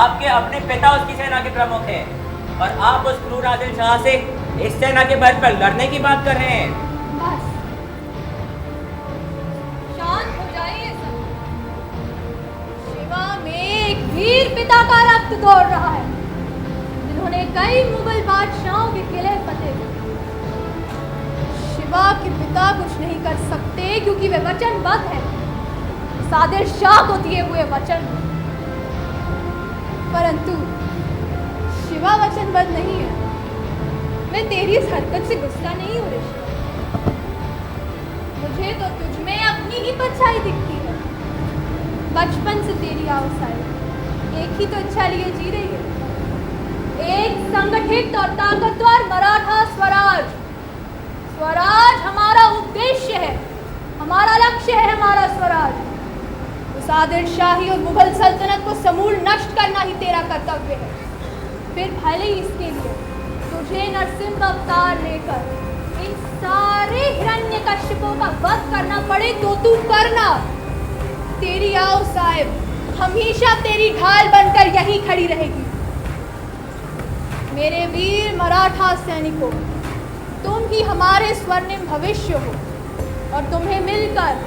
आपके अपने पिता उसकी सेना के प्रमुख हैं और आप उस क्रूर आदिल शाह से इस सेना के बल पर लड़ने की बात कर रहे हैं। बस शांत हो जाइए सब। शिवा में एक वीर पिता का रक्त दौड़ रहा है, जिन्होंने कई मुगल बादशाहों के किले फतेह किए। शिवा के पिता कुछ नहीं कर सकते क्योंकि वे वचनबद्ध हैं, आदिल शाह को दिए हुए वचन। परंतु शिवा वचनबद्ध नहीं है। मैं तेरी इस हरकत से गुस्सा नहीं हो रही, मुझे तो तुझ में अपनी ही परछाई दिखती है। बचपन से तेरी आउटसाइड एक ही तो इच्छा लिए जी रही है, एक संगठित और ताकतवर मराठा स्वराज। हमारा स्वराज। उस आदिल शाही और मुगल सल्तनत को समूल नष्ट करना ही तेरा कर्तव्य है। फिर भले ही इसके लिए तुझे नरसिंह का अवतार लेकर इन सारे हिरण्यकश्यपों का वध करना पड़े तो तू करना। तेरी आओ साहिब हमेशा तेरी ढाल बनकर यहीं खड़ी रहेगी। मेरे वीर मराठा सैनिकों, तुम ही हमारे स्वर्णिम भविष्य हो और तुम्हें मिलकर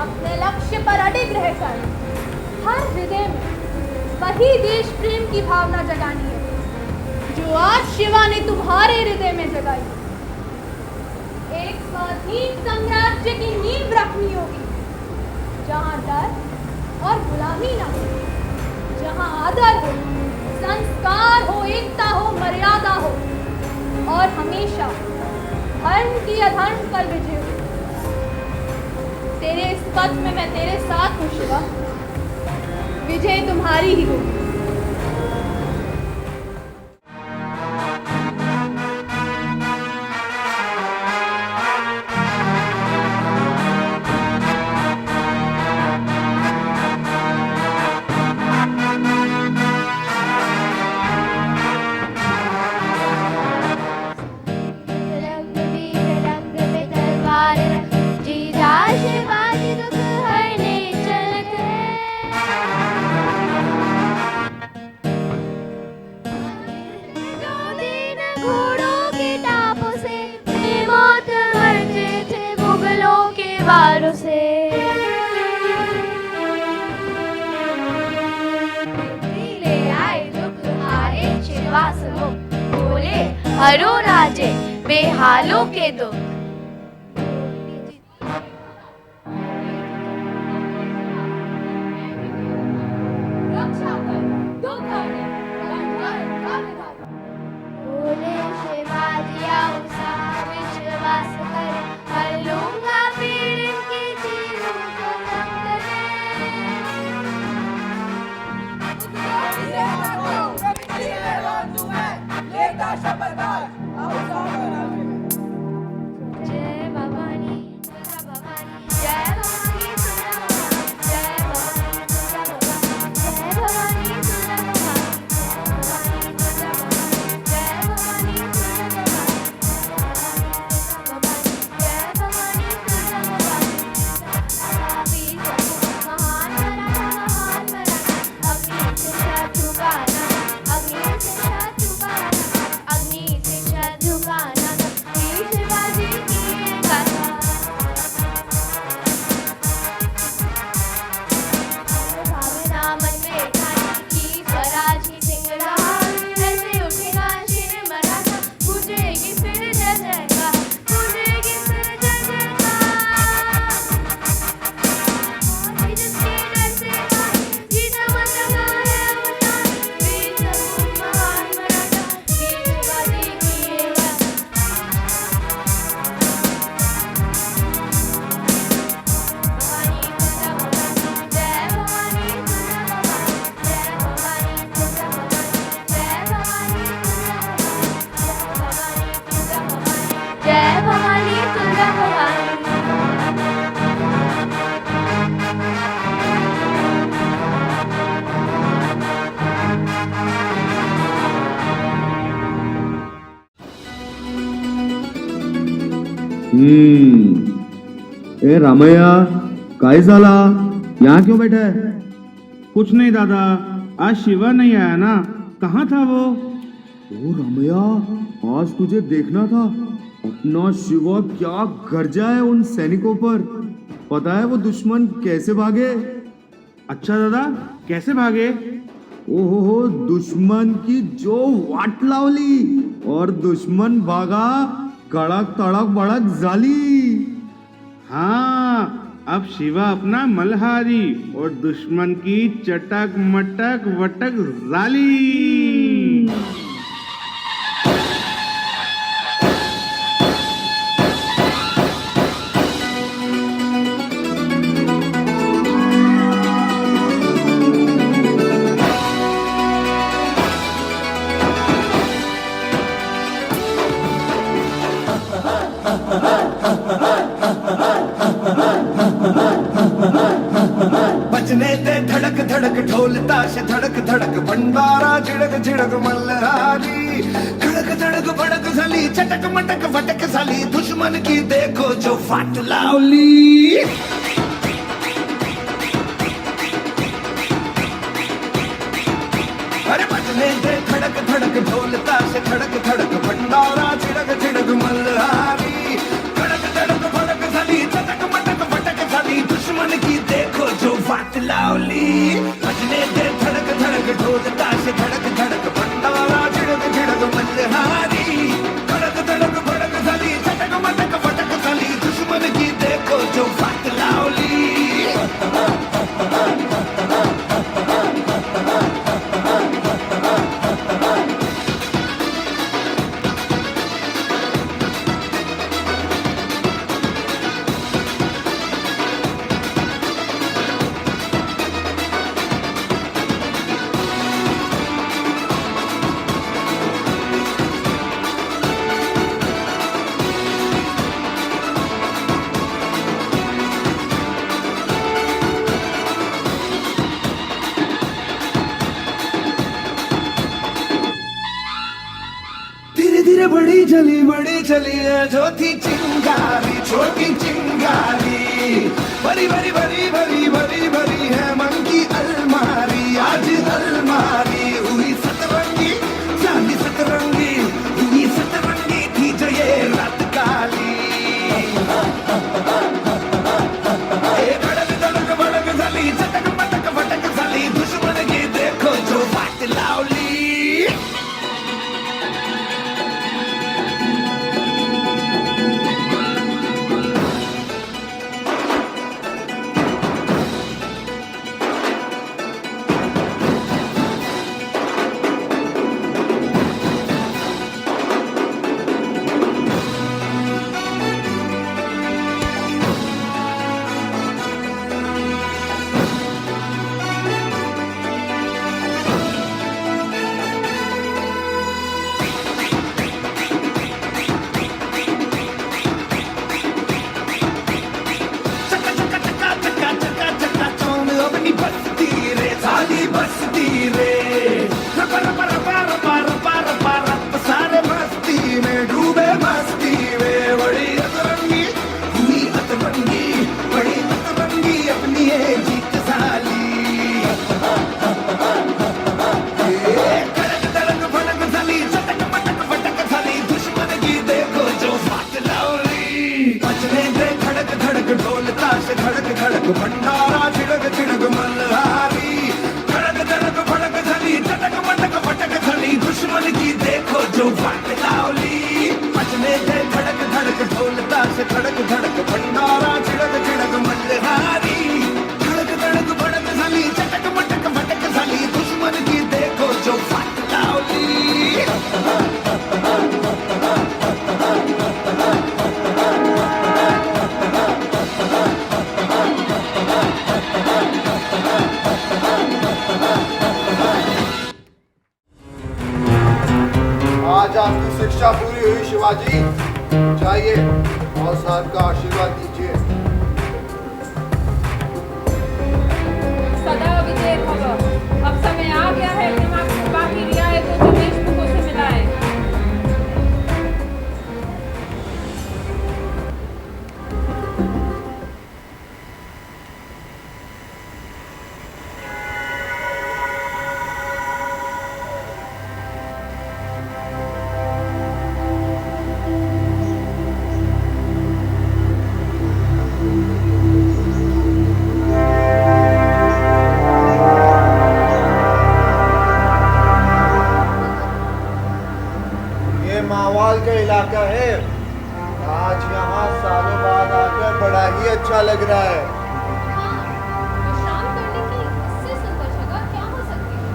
अपने लक्ष्य पर अडिग रहकर हर हृदय में वही देश प्रेम की भावना जगानी है जो आज शिवा ने तुम्हारे हृदय में जगाई। एक स्वाधीन साम्राज्य की नींव रखनी होगी जहां डर और गुलामी न हो, जहां आदर हो, संस्कार हो, एकता हो, मर्यादा हो और हमेशा धर्म की अधर्म पर विजय हो। तेरे इस पथ में मैं तेरे साथ हूँ शिवा, विजय तुम्हारी ही होगी। हरो राजे बेहालों के दुख। बोले शिवाजी उसा विश्वास करे, हर लूंगा पीड़ की चीरों को दम करे। जय भवानी जय भवानी जय भवानी जय भवानी जय ए रामैया काय झाला, यहाँ क्यों बैठा है? कुछ नहीं दादा, आज शिवा नहीं आया ना, कहाँ था वो? ओ रामैया, आज तुझे देखना था। अपना शिवा क्या गर्जा है उन सैनिकों पर। पता है वो दुश्मन कैसे भागे? अच्छा दादा, कैसे भागे? ओहो, दुश्मन की जो वाट लावली और दुश्मन भागा कड़क तड़क बड़क जाली। हाँ, अब शिवा अपना मल्हारी और दुश्मन की चटक मटक वटक जाली। ताश धड़क धड़क भंडारा झिड़क झिड़क मल्हारी खड़क धड़क भड़क साली चटक मटक फटक साली दुश्मन की देखो जो फाट लावली अरे बजने दे धड़क धड़क ढोल ताश धड़क धड़क भंडारा झिड़क झिड़क मल्हारी धड़क धड़क भड़क साली चटक मटक फटक साली दुश्मन की देखो जो फाट लावली बजने दे धड़क धड़क ढोल ताश धड़क धड़क भंडारा झिड़क झिड़क मल्हारी धड़क धड़क भड़क साली चटक मटक फटक साली दुश्मन की देखो जो फाट लावली बड़ी चली है जो थी चिंगारी छोटी चिंगारी बड़ी बड़ी बड़ी बड़ी बड़ी बड़ी है मन की अलमारी आज अलमारी हुई सतरंगी चांदी सतरंगी हुई सतरंगी थी जो ये रात काली धड़क धड़क भड़क साली चटक मटक फटक साली दुश्मन की देखो जो फाट लावली भंडारा झिड़क झिड़क मल्हारी धड़क धड़क भड़क साली चटक मटक फटक साली दुश्मन की देखो जो फाट लावली बजने दे धड़क धड़क ढोल ताश धड़क धड़क भंडारा झिड़क झिड़क मल्हारी धड़क धड़क भड़क साली चटक मटक फटक साली दुश्मन की देखो जो फाट लावली आज आपकी शिक्षा पूरी हुई शिवाजी जाइए और साहब का आशीर्वाद दीजिए सदा विजय भव। अब समय आ गया है कि हम आपको बाकी रियायतों को देशमुखों से मिलाएं। इलाका है आज यहाँ सालों बाद आकर बड़ा ही अच्छा लग रहा है विश्राम करने की इससे सुंदर जगह क्या हो सकती है?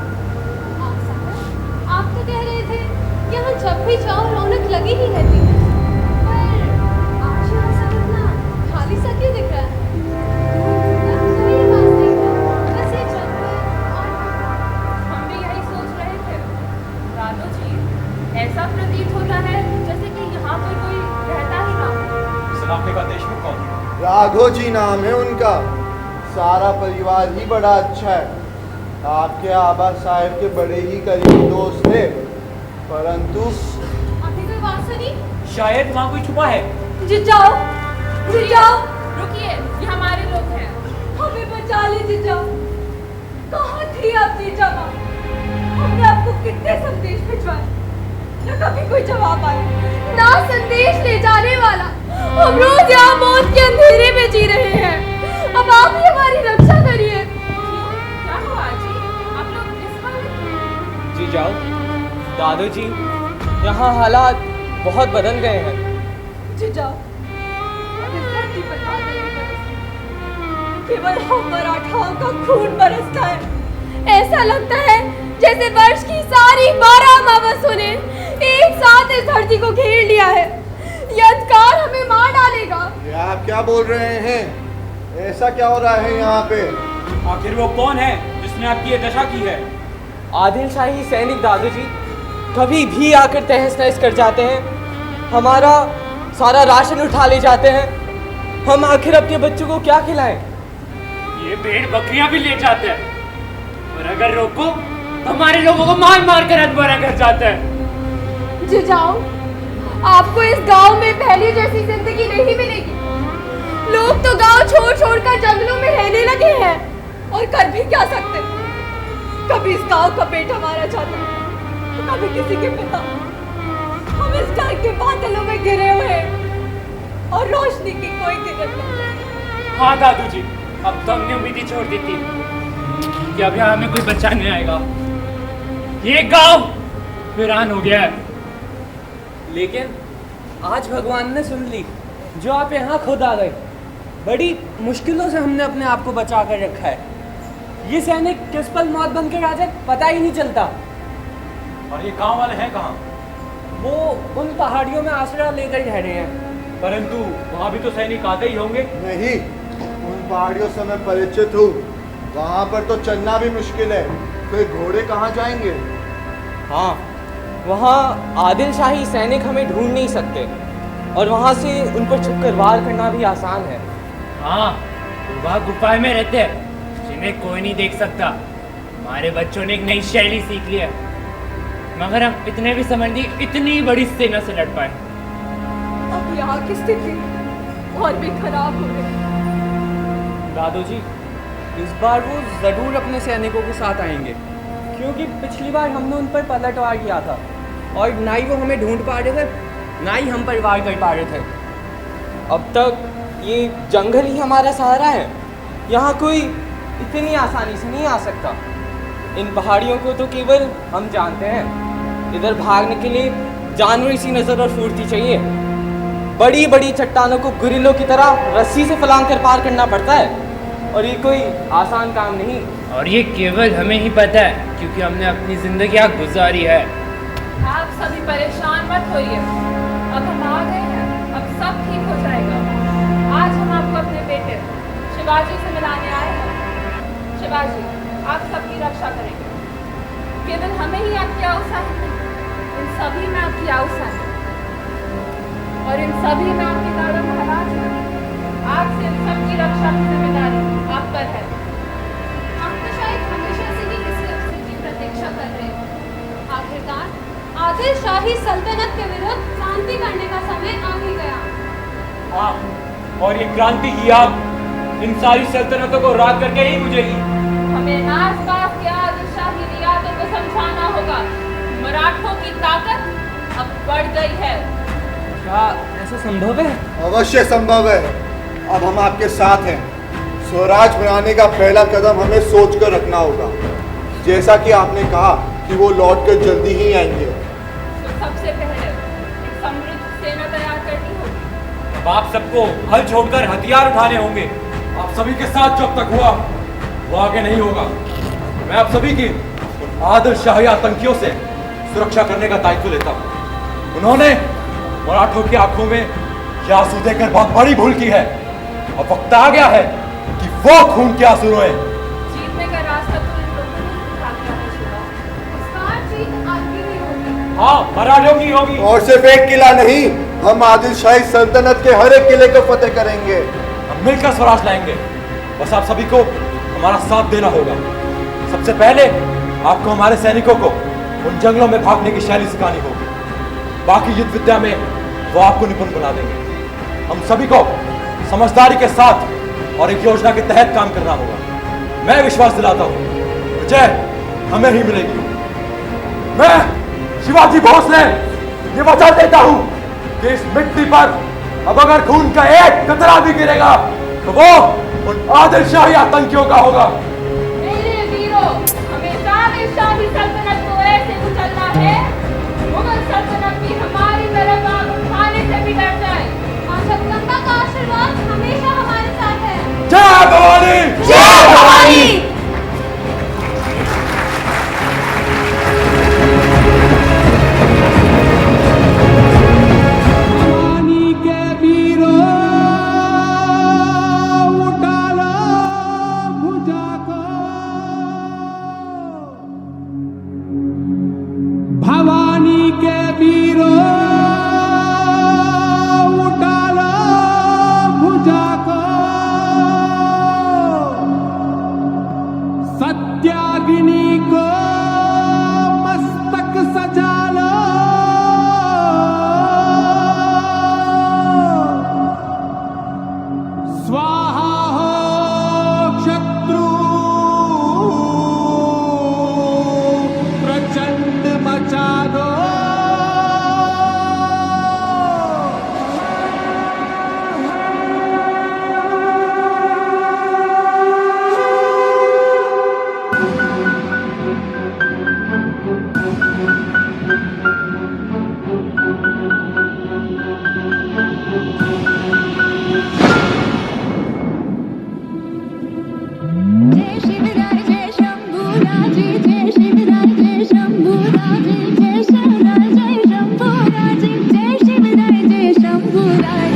आप तो कह रहे थे यहाँ जब भी जाओ रौनक लगी ही रहती है, पर आज यहाँ सब इतना खाली सा क्यों दिख रहा है? कोई बात नहीं है, बस ये जंगल और हम भी यही सोच रहे थे। राधो जी, ऐसा प्रतीत होता है जैसे कि यहाँ पर कोई रहता ही ना हो। इस इलाके का देशमुख कौन है? राघो जी नाम है उनका। सारा परिवार ही बड़ा अच्छा है। आपके आबा साहब के बड़े ही करीबी दोस्त थे, परंतु अभी कोई बात सुनी? शायद वहाँ कोई छुपा है। जिजाओ, जिजाओ, रुकिए, ये हमारे लोग हैं। हमें बचा ले जिजाओ। कहाँ थी आप जीजा माँ? हमने आपको कितने संदेश भिजवाए, न कभी कोई जवाब आया, ना संदेश ले जाने वाला। हम रोज यहाँ मौत के अंधेरे में जी रहे हैं। अब आप ही हमारी रक्षा करिए। क्या हुआ जी? आप लोग इस हालत में? जी जाओ दादाजी, यहाँ हालात बहुत बदल गए हैं। जिजाओ, अब इस धरती पर बादल नहीं बरसते, केवल हम मराठाओं का खून बरसता है। ऐसा लगता है जैसे वर्ष की सारी 12 अमावस्यों ने एक साथ इस धरती को घेर लिया है। ये अंधकार हमें मार डालेगा। ये आप क्या बोल रहे हैं? ऐसा क्या हो रहा है यहाँ पे? आखिर वो कौन है जिसने आपकी ये दशा की है? आदिल शाही सैनिक दादाजी कभी भी आकर तहस नहस कर जाते हैं। हमारा सारा राशन उठा ले जाते हैं। हम आखिर अपने बच्चों को क्या खिलाएं? ये भेड़ बकरियां भी ले जाते हैं, और अगर रोको तो हमारे लोगों को मार मार कर अधमरा कर जाते हैं। जिजाओ, आपको इस गांव में पहले जैसी जिंदगी नहीं मिलेगी। लोग तो गांव छोड़ छोड़ कर जंगलों में रहने लगे हैं, और कर भी क्या सकते। कभी इस गांव का पेट मारा जाता है, तो कभी किसी के पिता। हम इस डर के बादलों में घिरे हुए हैं, और रोशनी की कोई किरण नहीं। हाँ दादू जी, अब तो हमने उम्मीद ही छोड़ दी थी कि अब यहाँ हमें कोई बचाने आएगा। ये गांव वीरान हो गया है। लेकिन आज भगवान ने सुन ली, जो आप यहाँ खुद आ गए। बड़ी मुश्किलों से हमने अपने आप को बचा कर रखा है। ये सैनिक किस पल मौत बनकर आ जाए पता ही नहीं चलता। और ये गांव वाले हैं कहाँ? वो उन पहाड़ियों में आश्रय लेकर ठहरे हैं। परंतु वहाँ भी तो सैनिक आते ही होंगे। नहीं, उन पहाड़ियों से मैं परिचित हूँ। वहाँ पर तो चलना भी मुश्किल है, फिर घोड़े कहाँ जाएंगे? हाँ, वहाँ आदिल शाही सैनिक हमें ढूंढ नहीं सकते, और वहाँ से उन पर छुपकर वार करना भी आसान है। हाँ, वह गुफा में रहते हैं जिन्हें कोई नहीं देख सकता। हमारे बच्चों ने एक नई शैली सीख ली है, मगर हम इतने भी समझ नहीं इतनी बड़ी सेना से लड़ पाए। अब यहाँ की स्थिति और भी खराब हो गई। दादू जी, इस बार वो जरूर अपने सैनिकों के साथ आएंगे, क्योंकि पिछली बार हमने उन पर पलटवार किया था, और ना ही वो हमें ढूंढ पा रहे थे, ना ही हम पर वार कर पा रहे थे। अब तक ये जंगल ही हमारा सहारा है। यहाँ कोई इतनी आसानी से नहीं आ सकता। इन पहाड़ियों को तो केवल हम जानते हैं। इधर भागने के लिए जानवरी सी नज़र और फुर्ती चाहिए। बड़ी बड़ी चट्टानों को गुरिल्लों की तरह रस्सी से फलांग कर पार करना पड़ता है, और ये कोई आसान काम नहीं। और ये केवल हमें ही पता है, क्योंकि हमने अपनी जिंदगी यहाँ गुजारी है। आप सभी परेशान मत होइए, अब हम आ गए हैं, अब सब ठीक हो जाएगा। आज हम आपको अपने बेटे शिवाजी से मिलाने आए हैं। शिवाजी, आप सबकी रक्षा करेंगे। केवल हमें ही आपकी आउसा है, इन सभी में आपकी आउसा है, और इन सभी में आपके दादा महाराज हैं। आज से इन सबकी रक्षा की जिम्मेदारी आप पर है। हम तो शायद हमेशा से ही किसी अवसर की प्रतीक्षा कर रहे हैं। आखिरकार आदिल शाही सल्तनत के विरुद्ध क्रांति करने का समय आ ही गया। हाँ, और ये क्रांति की आग इन सारी सल्तनतों को राग करके ही बुझेगी। हमें आस पास के आदिल शाही रियासतों को समझाना होगा, मराठों की ताकत अब बढ़ गई है। क्या ऐसा संभव है? अवश्य संभव है। अब हम आपके साथ हैं। स्वराज बनाने का पहला कदम हमें सोच कर रखना होगा। जैसा कि आपने कहा कि वो लौट कर जल्दी ही आएंगे, तो सबसे पहले एक समृद्ध सेना तैयार करनी होगी। अब आप सबको हल छोड़कर हथियार उठाने होंगे। आप सभी के साथ जब तक हुआ वो आगे नहीं होगा। मैं आप सभी की आदिल शाही आतंकियों से सुरक्षा करने का दायित्व लेता हूँ। उन्होंने मराठों की आंखों में ये आंसू देकर बहुत बड़ी भूल की है। अब वक्त आ गया है कि वो खून के आंसू रोए। जीतने का रास्ता तो इन लोगों ने दिखा दिया है शिवा। इस बार जीत आपकी ही होगी। हाँ, मराठों की होगी। और सिर्फ एक किला नहीं, हम आदिल शाही सल्तनत के हर एक किले को फतेह करेंगे। हम मिलकर स्वराज लाएंगे। बस आप सभी को हमारा साथ देना होगा। सबसे पहले आपको हमारे सैनिकों को उन जंगलों में भागने की शैली सिखानी होगी। बाकी युद्ध विद्या में वो आपको निपुण बना देंगे। हम सभी को समझदारी के साथ और एक योजना के तहत काम करना होगा। मैं विश्वास दिलाता हूं विजय हमें ही मिलेगी। मैं शिवाजी भोसले ये वचन देता हूं कि इस मिट्टी पर अब अगर खून का एक कतरा भी गिरेगा तो वो उन आदिलशाही आतंकियों का होगा। मेरे वीरों, हमें शाही सल्तनत को ऐसे कुचलना है मुगल सल्तनत भी हमारी तरफ आग उठाने से भी डर जाए। मां जगदम्बा का आशीर्वाद हमेशा हमारे साथ है। जय भवानी, जय भवानी। भवानी के वीरों उठा लो भुजा को, सत्याग्नि को मस्तक सजा लो, स्वाहा हो शत्रु प्रचंड मचा दो।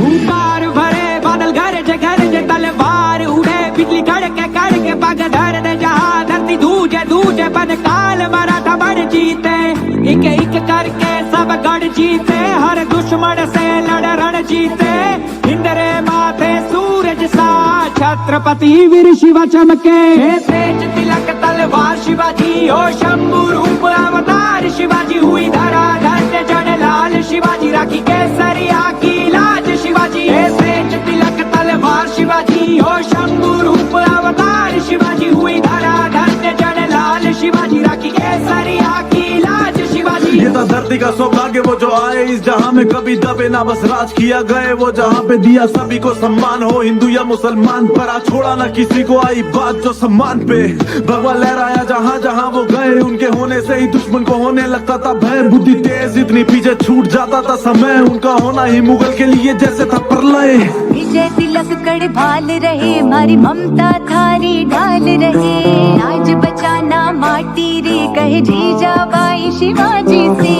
ऊपर भरे बादल गरजे तलवार उड़े बिजली कड़के पग धर दे जहां धरती धूजे धूजे बन काल मराठा बड़ जीते, एक करके सब गढ़ जीते, हर दुश्मन से लड़ रण जीते, इंद्रे माथे सूरज सा छत्रपति वीर शिवा चमके, तेज तिलक तलवार शिवाजी हो शंभु रूप अवतार शिवाजी, हुई धरा धन्य जन लाल शिवाजी, राखी केसरिया की लाज शिवाजी, तेज तिलक तलवार शिवाजी हो शंभु रूप अवतार शिवाजी, हुई धरा धन्य जन लाल शिवाजी, राखी केसरिया की लाज शिवाजी। ये था धरती का सौभाग्य वो जो आए इस जहां में कभी दबे ना, बस राज किया गए वो जहां पे दिया सभी को सम्मान, हो हिंदू या मुसलमान, पर आ छोड़ा ना किसी को आई बात जो सम्मान पे, भगवा लहराया जहां जहां वो गए, उनके होने से ही दुश्मन को होने लगता था भय, बुद्धि तेज इतनी पीछे छूट जाता था समय, उनका होना ही मुगल के लिए जैसे था प्रलय। विजय तिलक कड़ भाल रहे, मारी ममता थारी ढाल रहे, लाज बचाना माटी रे कहे जीजाबाई शिवाजी से,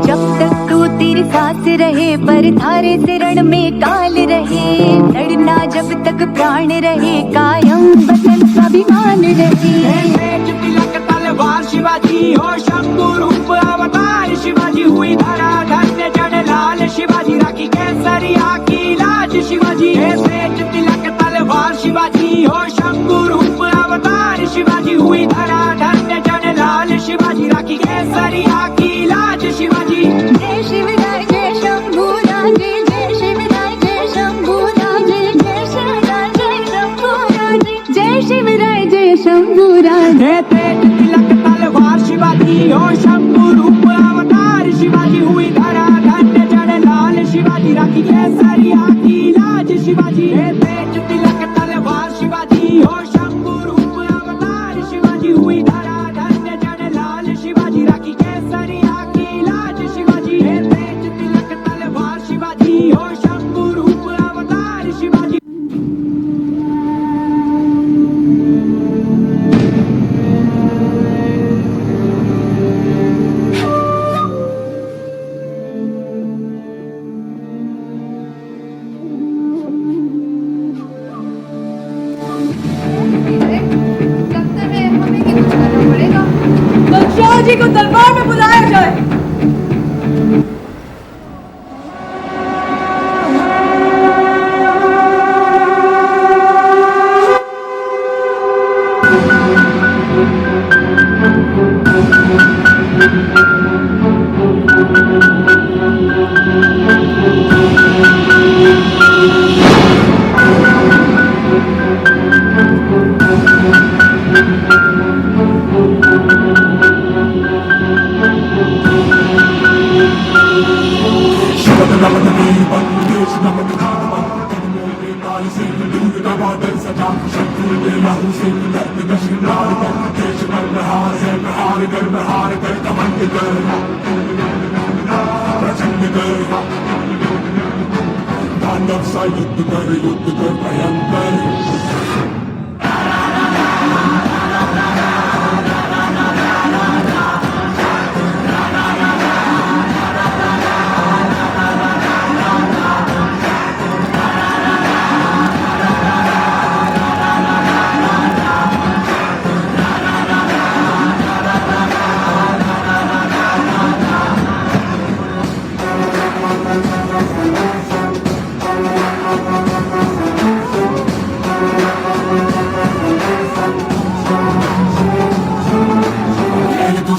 जब तक तू तेरी सांस रहे पर थारे से रण में काल रहे, लड़ना जब तक प्राण रहे कायम वतन स्वाभिमान रहे। तेज तिलक तलवार शिवाजी हो शंभु रूप अवतार शिवाजी, हुई धरा धन्य जन लाल शिवाजी, राखी केसरिया की लाज शिवाजी, तेज तिलक तलवार शिवाजी हो शंभु रूप अवतार शिवाजी, हुई धरा धन्य जन लाल शिवाजी, राखी केसरिया की लाज शिवाजी। जय शिवराय जय शंभूराजे, जय शिवराय जय शंभूराजे, जय शिवराय जय शंभूराजे, जय शिवराय जय शंभूराजे। तेज तिलक तलवार शिवाजी हो शंभु रूप अवतार शिवाजी, हुई धरा धन्य जन लाल शिवाजी, राखी केसरिया की लाज शिवाजी, तेज तिलक तलवार शिवाजी हो शंभु रूप अवतार शिवाजी, हुई धरा धन्य जन लाल शिवाजी, राखी केसरिया की लाज शिवाजी, तेज तिलक तलवार शिवाजी हो शंभु रूप अवतार शिवाजी। जी को दरबार में बुलाया जाए। बेलहू से दर्द का श्रृंगार कर, देश पर प्रहार है, प्रहार कर कमंड कर, प्रचंड कर, तांडव सा युद्ध कर भयंकर।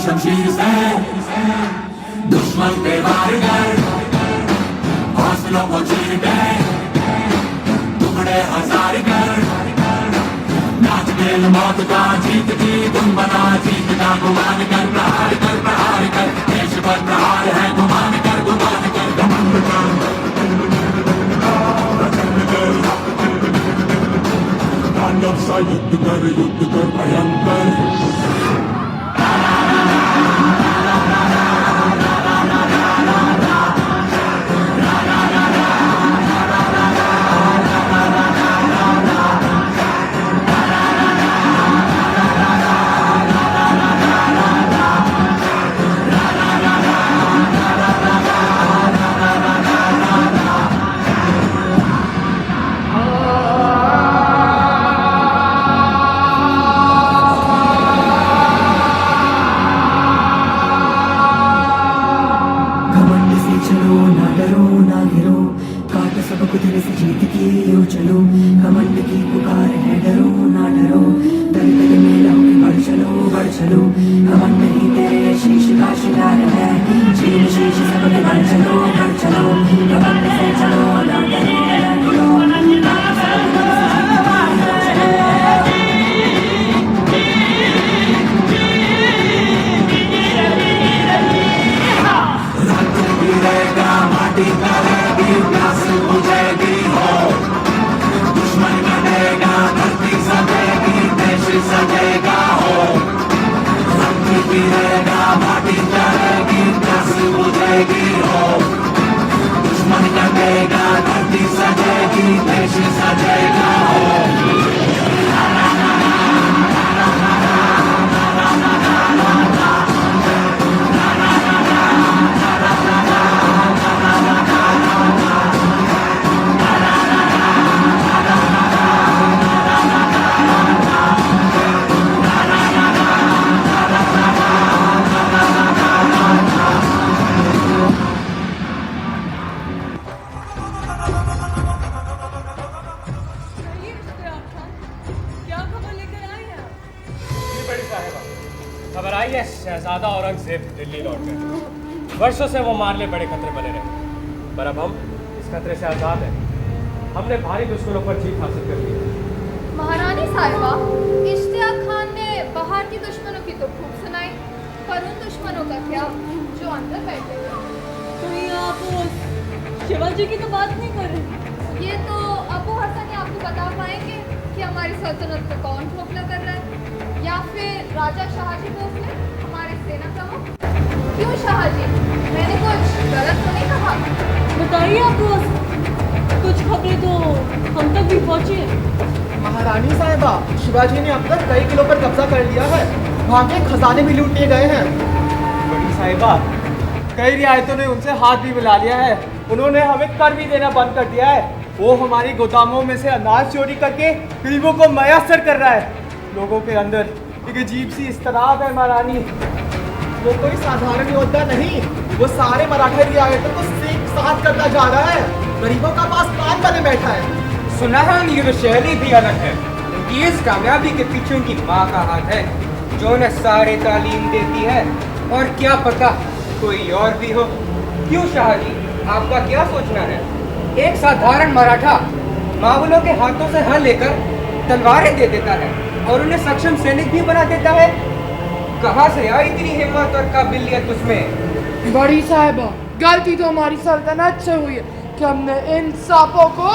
शमशीर से दुश्मन पे वार कर, हौसलों को चीर दे, टुकड़े हजार कर, नाच खेल मौत का जीत की तुम बना, जीत का गुमान कर, प्रहार कर, देश पर प्रहार है, गुमान कर घमंड कर, प्रचंड कर, तांडव सा युद्ध कर भयंकर। जीत की यो चलो, कमंड की पुकार है, डरो ना डरो, दल दल में लहो के बढ़ चलो, कमंड ही तेरे शीश का शिकार है, शीश सब के बढ़ चलो, कमंड से चलो ना डरो, माटी करेगी, प्यास बुझेगी हो, दुश्मन कटेगा, धरती सजेगी, देश सजेगा हो, रक्त गिरेगा, माटी करेगी, प्यास बुझेगी हो, दुश्मन कटेगा, धरती सजेगी, देश सजेगा हो। खबर आई है शहजादा औरंगजेब दिल्ली लौट गए। वर्षों से वो मारने बड़े खतरे बने रहे, पर अब हम इस खतरे से आजाद हैं। हमने भारी दुश्मनों पर जीत हासिल कर ली है। महारानी साहिबा, इश्तियाक खान ने बाहर की दुश्मनों की तो खूब सुनाई, पर उन दुश्मनों का क्या जो अंदर बैठे थे? तो आप शिवाजी की तो बात नहीं कर रहे? ये तो अबू हसन आपको बता पाएंगे कि हमारी सल्तनत को कौन खोखला कर रहा है, या फिर राजा शाहजी भोसले हमारे सेना प्रमुख? क्यों शाहजी, मैंने कुछ गलत तो नहीं कहा? बताइए आपको, कुछ खबरें तो हम तक भी पहुंची है। महारानी साहिबा, शिवाजी ने अब तक कई किलो पर कब्जा कर लिया है, वहाँ के खजाने भी लूट लिए गए हैं। बड़ी साहिबा, कई रियायतों ने उनसे हाथ भी मिला लिया है, उन्होंने हमें कर भी देना बंद कर दिया है। वो हमारी गोदामों में से अनाज चोरी करके गरीबों को मयस्सर कर रहा है। लोगों के अंदर एक अजीब सी इस्तराब है महारानी। वो कोई साधारण योद्धा नहीं, वो सारे मराठा रियायतों को साथ करता जा रहा है, गरीबों का पास पान बने बैठा है। सुना है उनकी तो शैली भी अलग है। उनकी इस कामयाबी के पीछे उनकी माँ का हाथ है, जो उन्हें सारे तालीम देती है, और क्या पता कोई और भी हो। क्यों शाहजी, आपका क्या सोचना है? एक साधारण मराठा मावलों के हाथों से हल लेकर तलवारें दे देता है और उन्हें सक्षम सैनिक भी बना देता है। कहाँ से आई इतनी हिम्मत और काबिलियत उसमें? बड़ी साहिबा, गलती तो हमारी सल्तनत से हुई है कि हमने इन सांपों को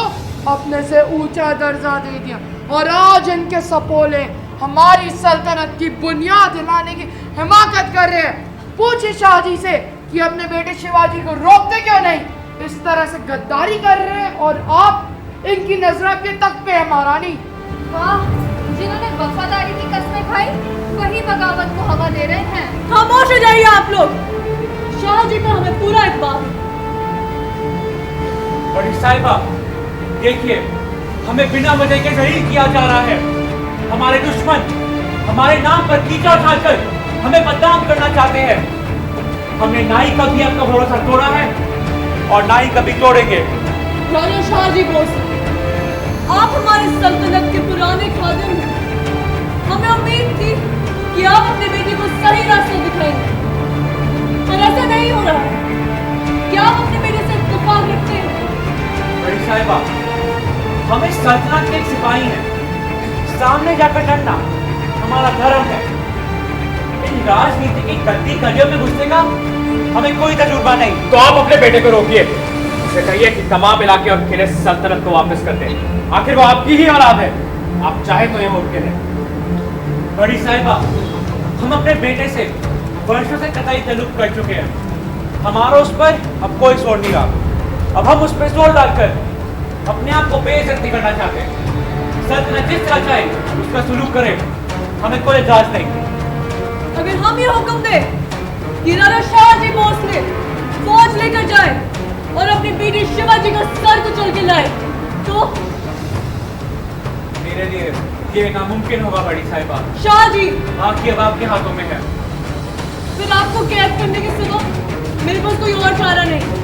अपने से ऊंचा दर्जा दे दिया। और आज इनके सपोले हमारी सल्तनत की बुनियाद हिलाने की हिमाकत कर रहे हैं। पूछिए शाहजी से कि अपने बेटे शिवाजी को रोकते क्यों नहीं। इस तरह से गद्दारी कर रहे हैं और आप इनकी नजर के तख्त पे है महारानी। वाह, जिन्होंने वफादारी की कस्में खाई वही बगावत को हवा दे रहे हैं। खामोश हो जाइए आप लोग। शाहजी पर हमें पूरा इत्मीनान है। बड़ी साहिबा, देखिए, हमें बिना वजह के जलील किया जा रहा है। हमारे दुश्मन हमारे नाम पर कीचड़ उछालकर हमें बदनाम करना चाहते हैं। हमने ना ही कभी आपका भरोसा तोड़ा है और ना ही कभी तोड़ेंगे। राजा शाहजी बोस, आप हमारे सल्तनत के पुराने खादिम हैं। हमें उम्मीद थी कि आप अपने बेटे को सही रास्ता दिखाएंगे, पर ऐसा नहीं हो रहा है। क्या आप अपने बेटे से इत्तेफाक रखते हैं? बड़ी साहिबा, हम इस सल्तनत के एक सिपाही हैं। सामने जाकर लड़ना हमारा धर्म है। इन राजनीति की गंदी गलियों में घुसने का हमें कोई तजुर्बा नहीं। तो आप अपने बेटे को रोकिए, उसे कहिए कि तमाम इलाके और किले सल्तनत को वापस कर दें। आखिर वो आपकी ही औलाद है, आप चाहे तो ये मुमकिन है। बड़ी साहिबा, हम अपने बेटे से वर्षों से कतई तल्लुक कर चुके हैं। हमारा उस पर अब कोई जोर नहीं रहा। अब हम उस पर जोर डालकर अपने आप को बेइज्जती करना चाहते हैं। सल्तनत जिस तरह चाहे उसका सुलूक करे, हमें कोई इजाजत नहीं। अगर हम ये हुक्म दें कि राजा शाहजी भोसले फौज लेकर जाए और अपनी बेटी शिवाजी का सर कुचल के लाए, तो धीरे धीरे ये नामुमकिन होगा बड़ी साहिबा। शाहजी, बाकी अब आपके हाथों में है। फिर आपको कैद करने के सिवा मेरे पास कोई और चारा नहीं।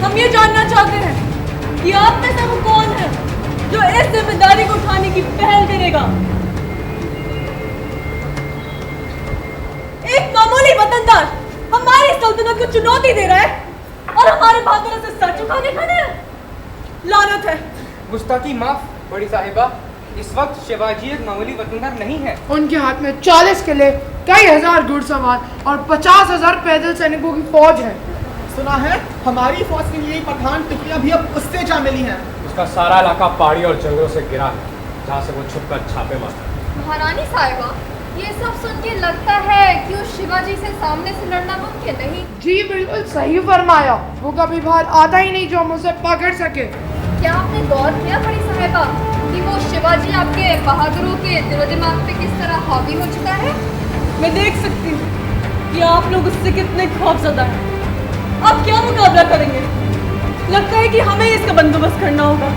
हम ये जानना चाहते हैं कि आप में से वो कौन है जो इस जिम्मेदारी को उठाने की पहल करेगा। एक मामूली वतनदार हमारी सल्तनत को चुनौती दे रहा है और हमारे बहादुरों से सर झुका के खड़े हैं। लानत है। गुस्ताखी माफ बड़ी साहिबा, इस वक्त शिवाजी एक मामूली वतनदार नहीं है। उनके हाथ में 40 किले, कई हजार घुड़सवार और 50,000 पैदल सैनिकों की फौज है। सुना है हमारी फौज के लिए पठान टुकड़ियां भी अब उससे जा मिली हैं। उसका सारा इलाका पहाड़ी और जंगलों से घिरा है, जहाँ से वो छुपकर छापे मारता है। महारानी साहिबा, ये सब सुन के लगता है कि उस शिवाजी से सामने से लड़ना मुमकिन नहीं। जी बिल्कुल सही फरमाया। वो कभी बाहर आता ही नहीं जो हम उसे पकड़ सके। क्या आपने गौर किया बड़ी साहिबा कि वो शिवाजी आपके बहादुरों के दिलो दिमाग पे किस तरह हावी हो चुका है? मैं देख सकती हूँ कि आप लोग उससे कितने खौफजदा हैं। आप क्या मुकाबला करेंगे? लगता है कि हमें इसका बंदोबस्त करना होगा।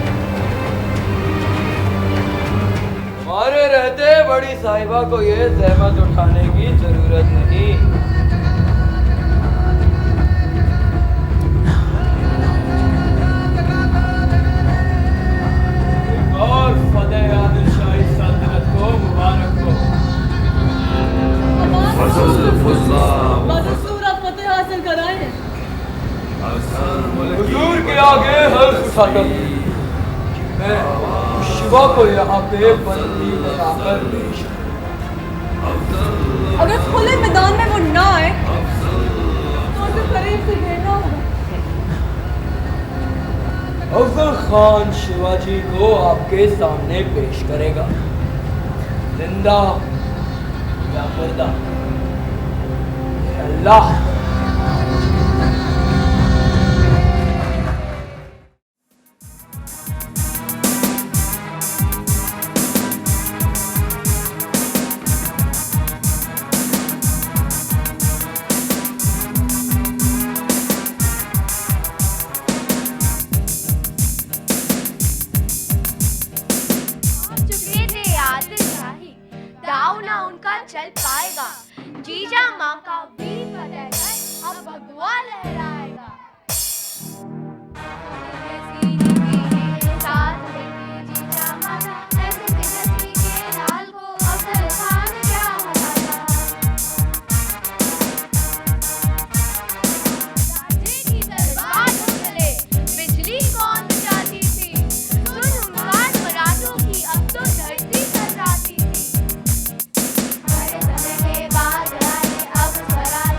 हमारे रहते बड़ी साहिबा को ये जहमत उठाने की जरूरत नहीं। और फतेह आदिलशाही सल्तनत को मुबारक हो। बदसूरत फतेह हासिल कराए हैं। हुजूर के आगे हर उठाकर मैं शिवा को यहाँ पे बंदी बनाकर पेश अगर खुले मैदान में वो ना आए तो उसे करीब से घेरना होगा। अफजल खान शिवाजी को आपके सामने पेश करेगा, जिंदा या मुर्दा। अल्लाह चल पाएगा। जीजा माँ का वीर फतेहगढ़ अब भगवा लहराएगा। बिजली कौन बचाती थी? सुन उनकार मराठों की अब तो धरती थर्राती थी। बड़े समय के बाद आए अब स्वराज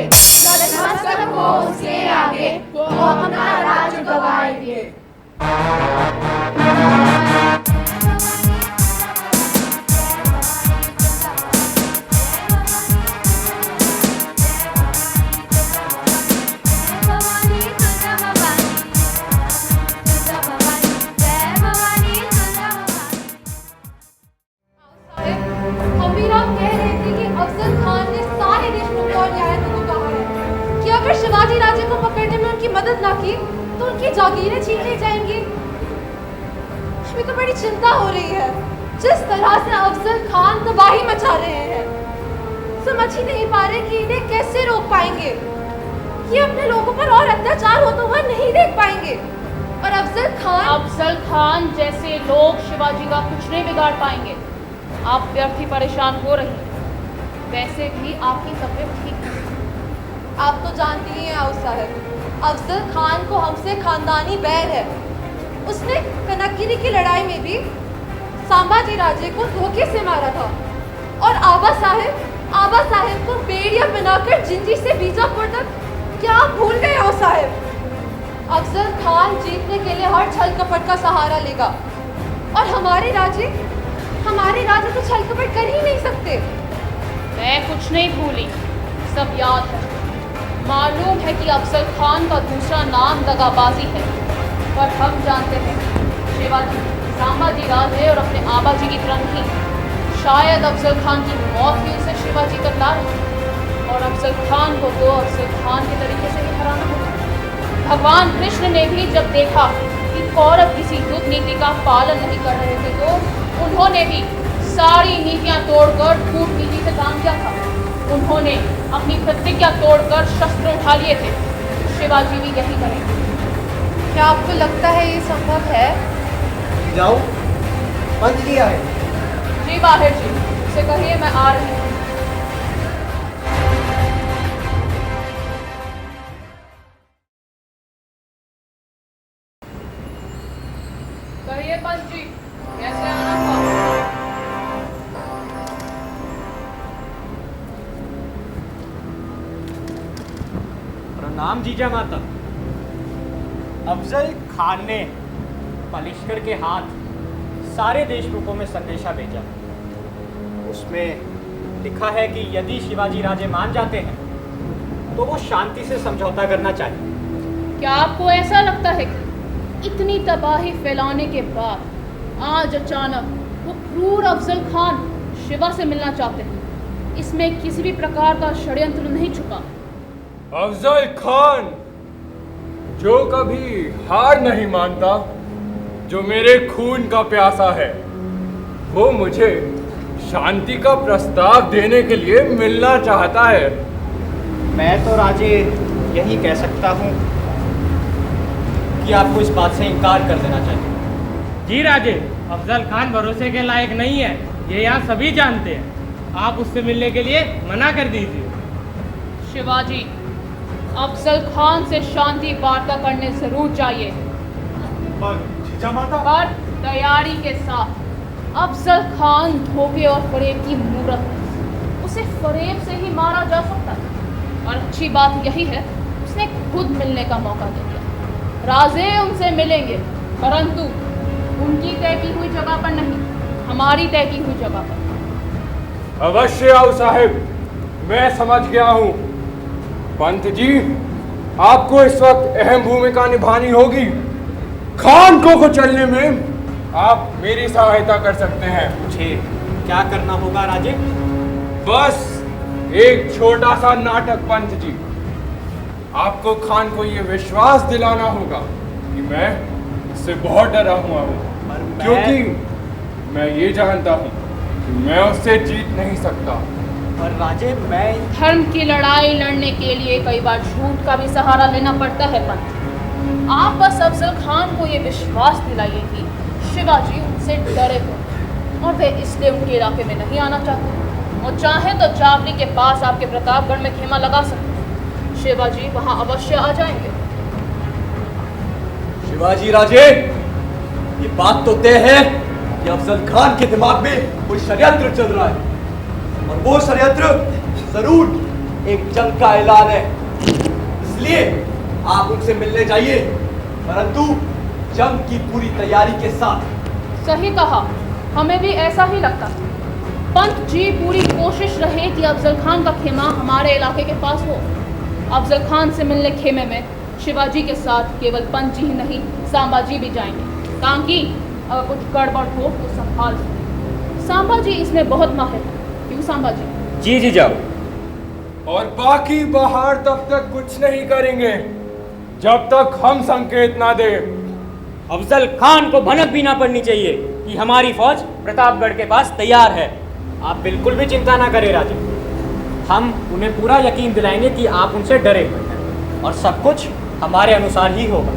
नतमस्तक हो उसके आगे, वो अपना राज गवाएंगे। हमीराम कह रहे थे कि अफजल खान ने सारे देशमुखों और न्यायाधीशों को कहा है कि अगर शिवाजी राजे को पकड़ने में उनकी मदद ना की तो उनकी जागीरें छीन ली जाएंगी। हमें तो बड़ी चिंता हो रही है, जिस तरह से अफजल खान तबाही मचा रहे हैं। समझ ही नहीं पा रहे कि इन्हें कैसे रोक पाएंगे। ये अपने लोगों पर और अत्याचार होता हुआ नहीं देख पाएंगे। और अफजल खान जैसे लोग शिवाजी का कुछ नहीं बिगाड़ पाएंगे। आप व्यर्थ ही परेशान हो रही हैं। वैसे भी आपकी तबीयत ठीक है। आप तो जानती ही हैं आउस साहब, अफजल खान को हमसे खानदानी बैर है। उसने कनकगिरी की लड़ाई में भी संभाजी राजे को धोखे से मारा था और आबा साहब को बेड़िया बनाकर जिंजी से बीजापुर तक क्या भूल गए हो साहब। अफजल खान जीतने के लिए हर छल कपट का सहारा लेगा और हमारे राजे तो छल कपट कर ही नहीं सकते। मैं कुछ नहीं भूली, सब याद है। मालूम है कि अफजल खान का दूसरा नाम दगाबाजी है, पर हम जानते हैं शिवाजी संभाजी राजे और अपने आबा जी की तरह नहीं। शायद अफजल खान की मौत ही उसे शिवाजी तक ला रही और अफजल खान को तो अफजल खान के तरीके से ही हराना होगा। भगवान कृष्ण ने भी जब देखा कि कौरव किसी युद्ध नीति का पालन नहीं कर रहे थे तो उन्होंने भी सारी नीतियां तोड़कर कूटनीति से काम किया था। उन्होंने अपनी प्रतिज्ञा तोड़कर शस्त्र उठा लिए थे। शिवाजी भी यही करेंगे। क्या आपको लगता है ये संभव है? जाओ, पंच किया है। जी बाहर जी, उसे कहिए मैं आ रही हूँ। कहिए पंच जी, कैसे आना था? प्रणाम जीजा माता। अफजल खान ने पलिश्कर के हाथ सारे देशमुखों में संदेशा भेजा। उसमें लिखा है कि यदि शिवाजी राजे मान जाते हैं तो वो शांति से समझौता करना चाहिए। क्या आपको ऐसा लगता है कि इतनी तबाही फैलाने के बाद आज अचानक वो क्रूर अफजल खान शिवा से मिलना चाहते हैं? इसमें किसी भी प्रकार का षड्यंत्र नहीं छुपा। अफजल खान जो कभी हार नहीं मानता, जो मेरे खून का प्यासा है, वो मुझे शांति का प्रस्ताव देने के लिए मिलना चाहता है। मैं तो राजे यही कह सकता हूँ कि आपको इस बात से इनकार कर देना चाहिए। जी राजे, अफजल खान भरोसे के लायक नहीं है, ये यहाँ सभी जानते हैं। आप उससे मिलने के लिए मना कर दीजिए। शिवाजी, अफजल खान से शांति वार्ता करने जरूर चाहिए, पर तैयारी के साथ। अफजल खान धोखे और फरेब की मूरत है, उसे फरेब से ही मारा जा सकता है। और अच्छी बात यही है उसने खुद मिलने का मौका दे दिया। राजे उनसे मिलेंगे, परंतु उनकी तय की हुई जगह पर नहीं, हमारी तय की हुई जगह पर। अवश्य आओ साहिब, मैं समझ गया हूँ। पंत जी, आपको इस वक्त अहम भूमिका निभानी होगी। खान को कुचलने में आप मेरी सहायता कर सकते हैं। मुझे क्या करना होगा राजे? बस एक छोटा सा नाटक पंत जी। आपको खान को ये विश्वास दिलाना होगा कि मैं इससे बहुत डरा हुआ हूँ, क्योंकि मैं ये जानता हूँ कि मैं उससे जीत नहीं सकता। और राजे, मैं धर्म की लड़ाई लड़ने के लिए कई बार झूठ का भी सहारा लेना पड़ता है पंत। आप बस अफजल खान को ये विश्वास दिलाइए कि शिवाजी उनसे डरे हो और वे इसलिए उनके इलाके में नहीं आना चाहते। और चाहे तो जावली के पास आपके प्रतापगढ़ में खेमा लगा सकते। शिवाजी वहां अवश्य आ जाएंगे। शिवाजी राजे, ये बात तो तय है कि अफजल खान के दिमाग में कोई षड्यंत्र चल रहा है, और वो षड्यंत्र जरूर एक जंग का ऐलान है, इसलिए आप उनसे मिलने जाइए, परंतु जंग की पूरी तैयारी के साथ। सही कहा, हमें भी ऐसा ही लगता। पंत जी पूरी कोशिश रहे कि अफजल खान का खेमा हमारे इलाके के पास हो। अफजल खान से मिलने खेमे में शिवाजी के साथ केवल पंत जी ही नहीं, सांबा जी भी जाएंगे, ताकि अगर कुछ गड़बड़ हो तो संभाल सके। सांबा जी इसमें बहुत माहिर है, क्यों सांबा जी? जी जी जाओ। और बाकी बाहर तब तक कुछ नहीं करेंगे जब तक हम संकेत ना दे। अफजल खान को भनक भी ना पड़नी चाहिए कि हमारी फौज प्रतापगढ़ के पास तैयार है। आप बिल्कुल भी चिंता ना करें राजा, हम उन्हें पूरा यकीन दिलाएंगे कि आप उनसे डरे और सब कुछ हमारे अनुसार ही होगा।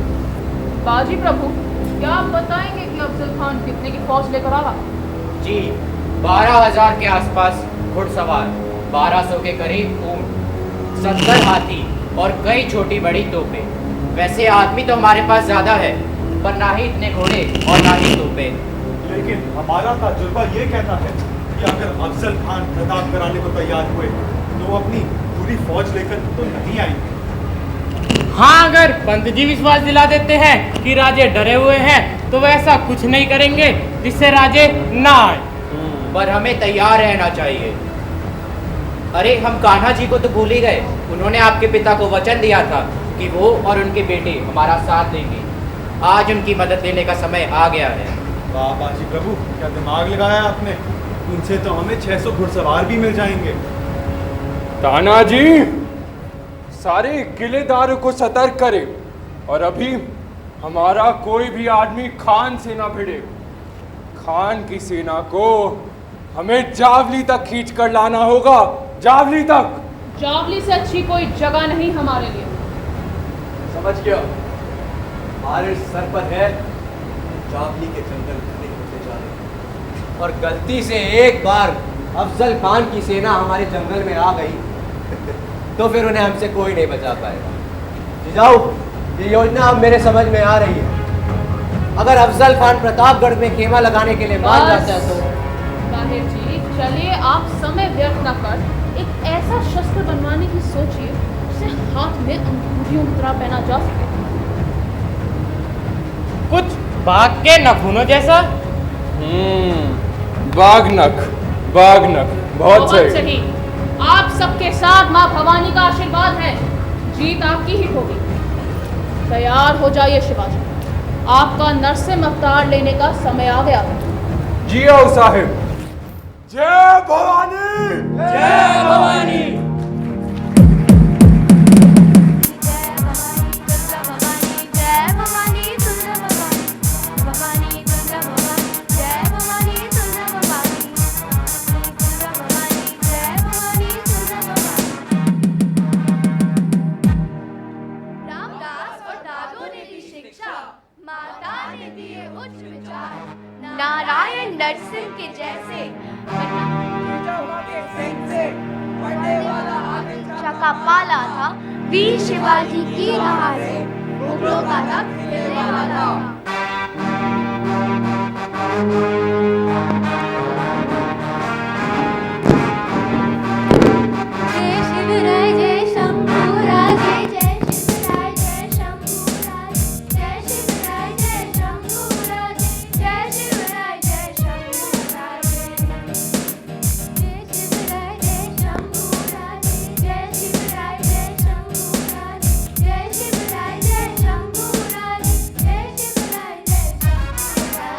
बाजी प्रभु, क्या आप बताएंगे कि अफजल खान कितने की फौज लेकर आ रहा? जी 12,000 के आसपास घुड़सवार, 1200 के करीब ऊंट, 70 हाथी और कई छोटी बड़ी तोपें। वैसे आदमी तो हमारे पास ज्यादा है, पर ना ही इतने घोड़े और ना ही तोपें। लेकिन हमारा तजुर्बा ये कहता है कि अगर अफजल खान प्रताप कराने को तैयार हुए तो वो अपनी पूरी फौज लेकर तो नहीं आएंगे। हाँ, अगर पंत जी विश्वास दिला देते हैं कि राजे डरे हुए हैं तो वह ऐसा कुछ नहीं करेंगे जिससे राजे ना आए। पर हमें तैयार रहना चाहिए। अरे हम कान्हा जी को तो भूल ही गए, उन्होंने आपके पिता को वचन दिया था कि वो और उनके बेटे हमारा साथ देंगे। आज उनकी मदद लेने का समय आ गया है। वाह बाजी प्रभु, क्या दिमाग लगाया आपने। उनसे तो हमें 600 घुड़सवार भी मिल जाएंगे। तानाजी सारे किलेदारों को सतर्क करे और अभी हमारा कोई भी आदमी खान से ना भिड़े। खान की सेना को हमें जावली तक खींच कर लाना होगा, जावली तक। जावली से अच्छी कोई जगह नहीं हमारे लिए। समझ गया, हमारे सर पर है जावली के जंगल घने होते जा रहे, और गलती से एक बार अफजल खान की सेना हमारे जंगल में आ गई तो फिर उन्हें हमसे कोई नहीं बचा पाएगा। जाओ, ये योजना अब मेरे समझ में आ रही है। अगर अफजल खान प्रतापगढ़ में खेमा लगाने के लिए मान जाता है तो ताहिर जी, चलिए आप समय व्यर्थ न कर एक ऐसा शस्त्र बनवाने की सोचिए जिसे हाथ में अंगूठियों की तरह पहना जा सके। कुछ बाघ के नखूनों जैसा। बाघ नख, बाघ नख, बहुत सही। आप सबके साथ माँ भवानी का आशीर्वाद है, जीत आपकी ही होगी। तैयार हो जाइए शिवाजी, आपका नरसिंह अवतार लेने का समय आ गया। जी आओ साहिब। जय भवानी, जय भवानी। नारायण नरसिंह के जैसे का पाला था, वीर शिवाजी की राह से मुगलों का तख्त हिलने वाला था। जय शिवराय जय शंभूराय, जय शिवराय जय शंभूराय, जय शिवराय जय शंभूराय, जय शिवराय जय शंभूराय, जय शिवराय जय शंभूराय, जय शिवराय जय शंभूराय, जय शिवराय जय शंभूराय, जय शिवराय जय शंभूराय।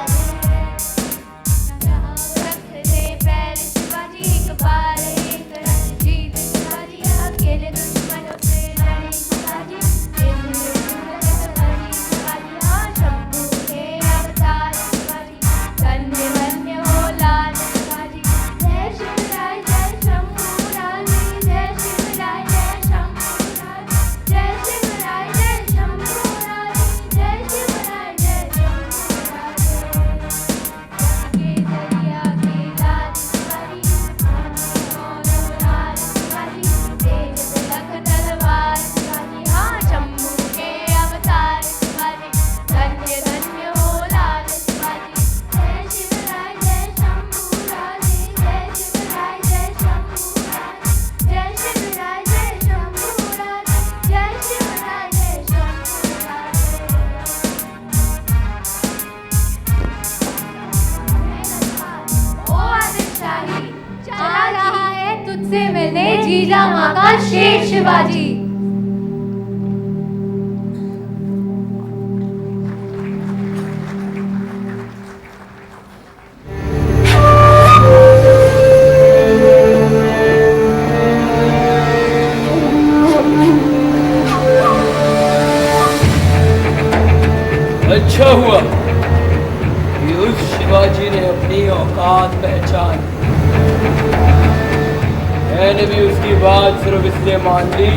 शिवाजी। अच्छा हुआ कि उस शिवाजी ने अपनी औकात पहचान। मैंने भी उसकी बात सिर्फ इसलिए मान ली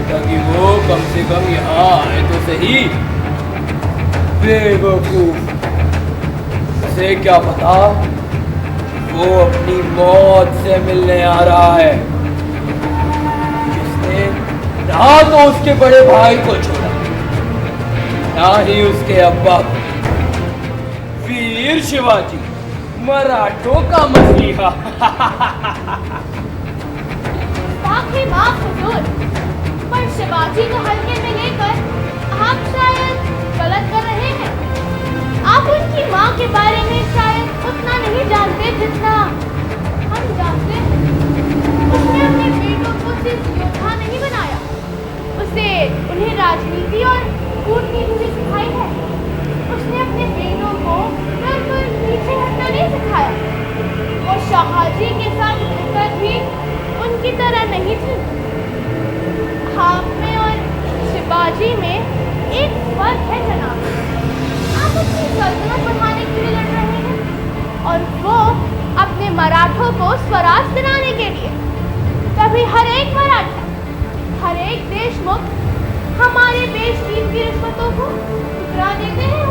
ताकि वो कम से कम यहाँ आए तो सही। बेवकूफ, उसे क्या पता वो अपनी मौत से मिलने आ रहा है, जिसने ना तो उसके बड़े भाई को छोड़ा ना ही उसके अब्बा को। वीर शिवाजी, मराठों का मसीहा। बाकी माफ हुजूर, पर शिवाजी को हल्के में लेकर आप शायद गलत कर रहे हैं। आप उनकी माँ के बारे में शायद उतना नहीं जानते जितना हम जानते हैं। उसने अपने बेटों को सिर्फ योद्धा नहीं बनाया, उसे उन्हें राजनीति और कूटनीति भी सिखाई है। उसने अपने बेटों को डर कर पीछे हटना नहीं सिखाया। वो शाहजी के साथ रहकर भी उनकी तरह नहीं थे। आप में और शिवाजी में एक फर्क है जनाब। आप अपनी सल्तनत बढ़ाने के लिए लड़ रहे हैं और वो अपने मराठों को स्वराज दिलाने के लिए। तभी हर एक मराठा, हर एक देशमुख हमारे बेशकीमती की रिश्वतों को ठुकरा देते हैं।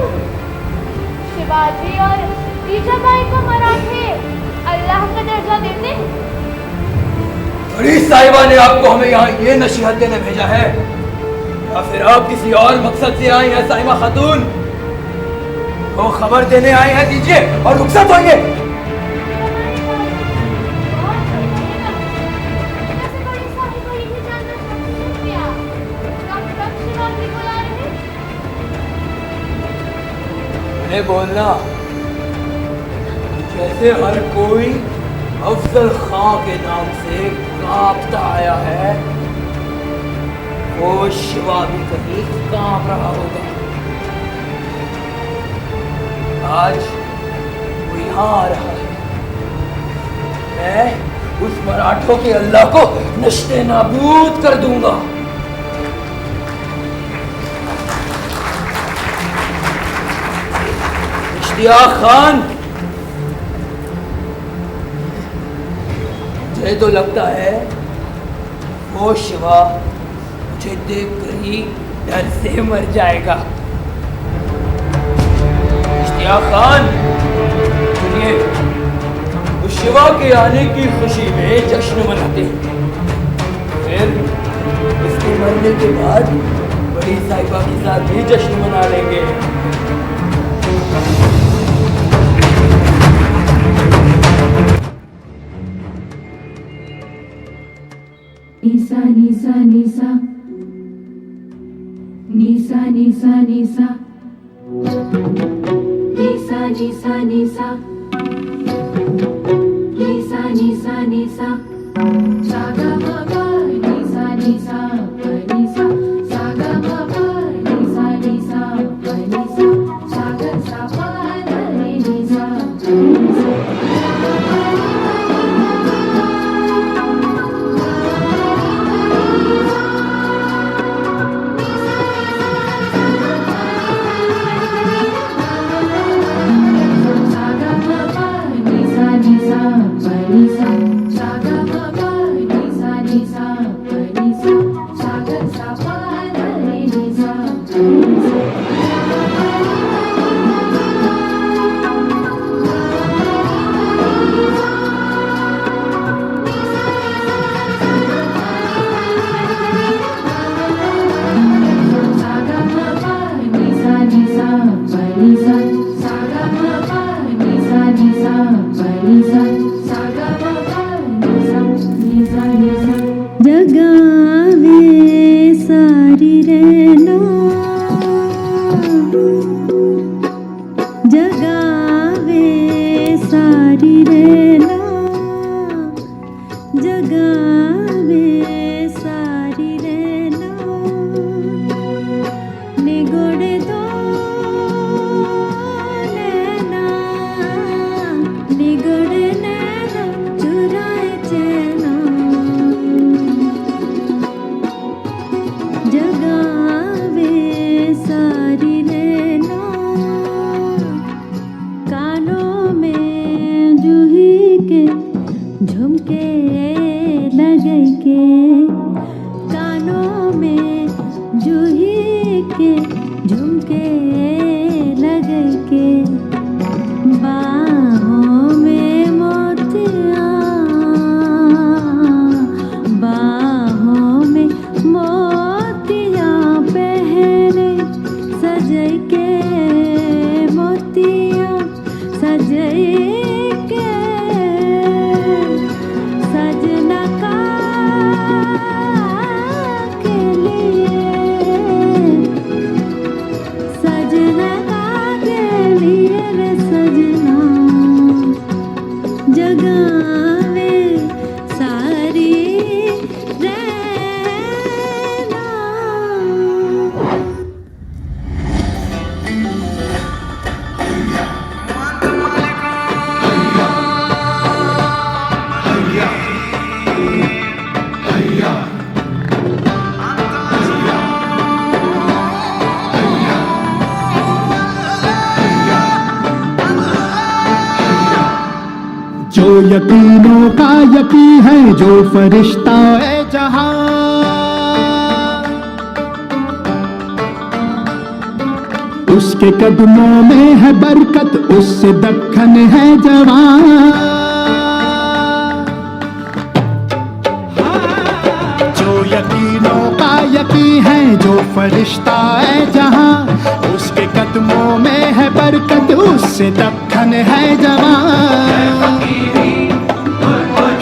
शिवाजी और जीजाबाई को मराठे अल्लाह का दर्जा देते हैं। बड़ी साहिबा ने आपको हमें यहाँ ये नसीहत देने भेजा है या फिर आप किसी और मकसद से आई हैं साहिबा खातून? वो खबर देने आए हैं, दीजिए और रुखसत होइए। उन्हें बोलना जैसे हर कोई अफजल खां के नाम से कांपता आया है, वो शिवा भी कहीं कांप रहा होगा। आज वो यहाँ आ रहा है। मैं उस मराठों के अल्लाह को नश्ते नाबूद कर दूंगा। इश्तियाक खान, मुझे तो लगता है वो शिवा मुझे देखकर ही डर से मर जाएगा। इश्तियाक खान, चलिए उस शिवा के आने की खुशी में जश्न मनाते हैं। फिर इसके मरने के बाद बड़ी साहिबा के साथ भी जश्न मना लेंगे। Nisa, Nisa, Nisa, Nisa, Nisa, Nisa, Nisa, Nisa, Nisa, Nisa, Nisa, Nisa, Saga Baba, Nisa, Nisa, Nisa, Saga Baba, Nisa, Nisa, Nisa, Saga Sapa, Nisa, Nisa. Saga जो यकीनों का यकीन है, जो फरिश्ता है जहां, उसके कदमों में है बरकत, उससे दक्खन है जवां। जो यकीनों का यकीन है, जो फरिश्ता है जहां, उसके कदमों में है बरकत, उससे दक्खन है जवां।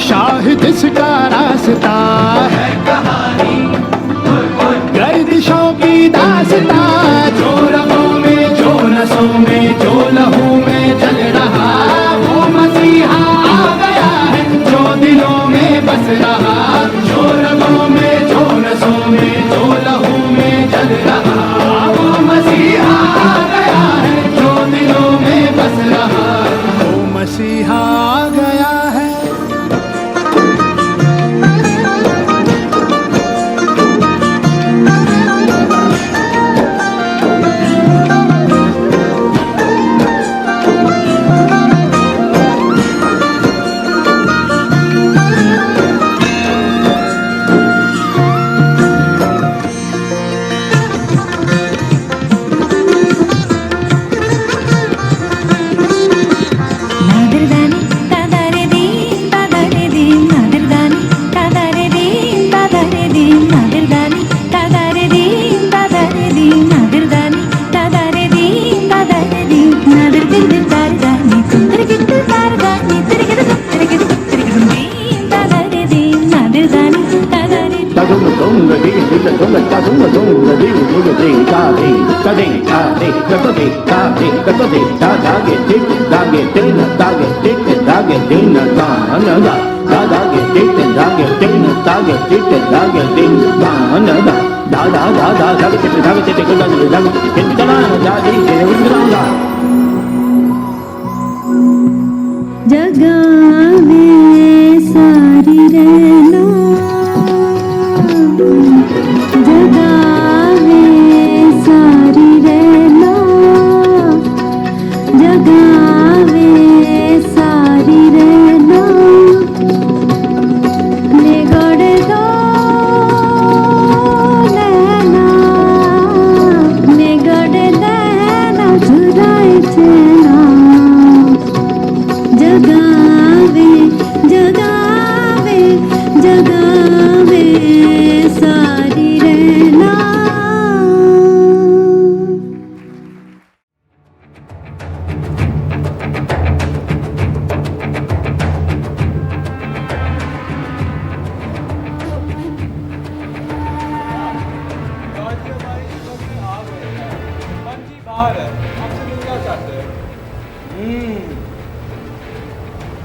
शाह जिसका रास्ता है कहानी, गर्दिशों की दास्ता, जो रगों में, जो नसों में, जो लहू में जल रहा, वो मसीहा आ गया है, जो दिलों में बस रहा। जो रगों में, जो नसों में, जो लहू में जल रहा, वो मसीहा आ गया है, जो दिलों में बस रहा, वो मसीहा आ गया है। जगावे सारी रहना, जगावे सारी रहना, जगावे सारी रहना, निगड़ दो लेना, निगड़ लेना चुराए चेना, जगावे जगावे जगावे सारी रहना। बाहर है, आपसे मिलना चाहते हैं।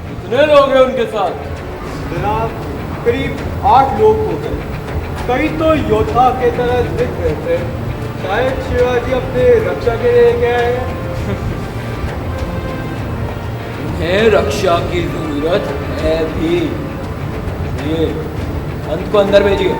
कितने लोग हैं उनके साथ? जनाब, करीब 8 लोग हो गए। कई तो योद्धा के तरह दिख रहे थे। शायद शिवाजी अपने रक्षा के लिए लेके आए हैं। उन्हें रक्षा की जरूरत है भी। ये अंत को अंदर भेजिए।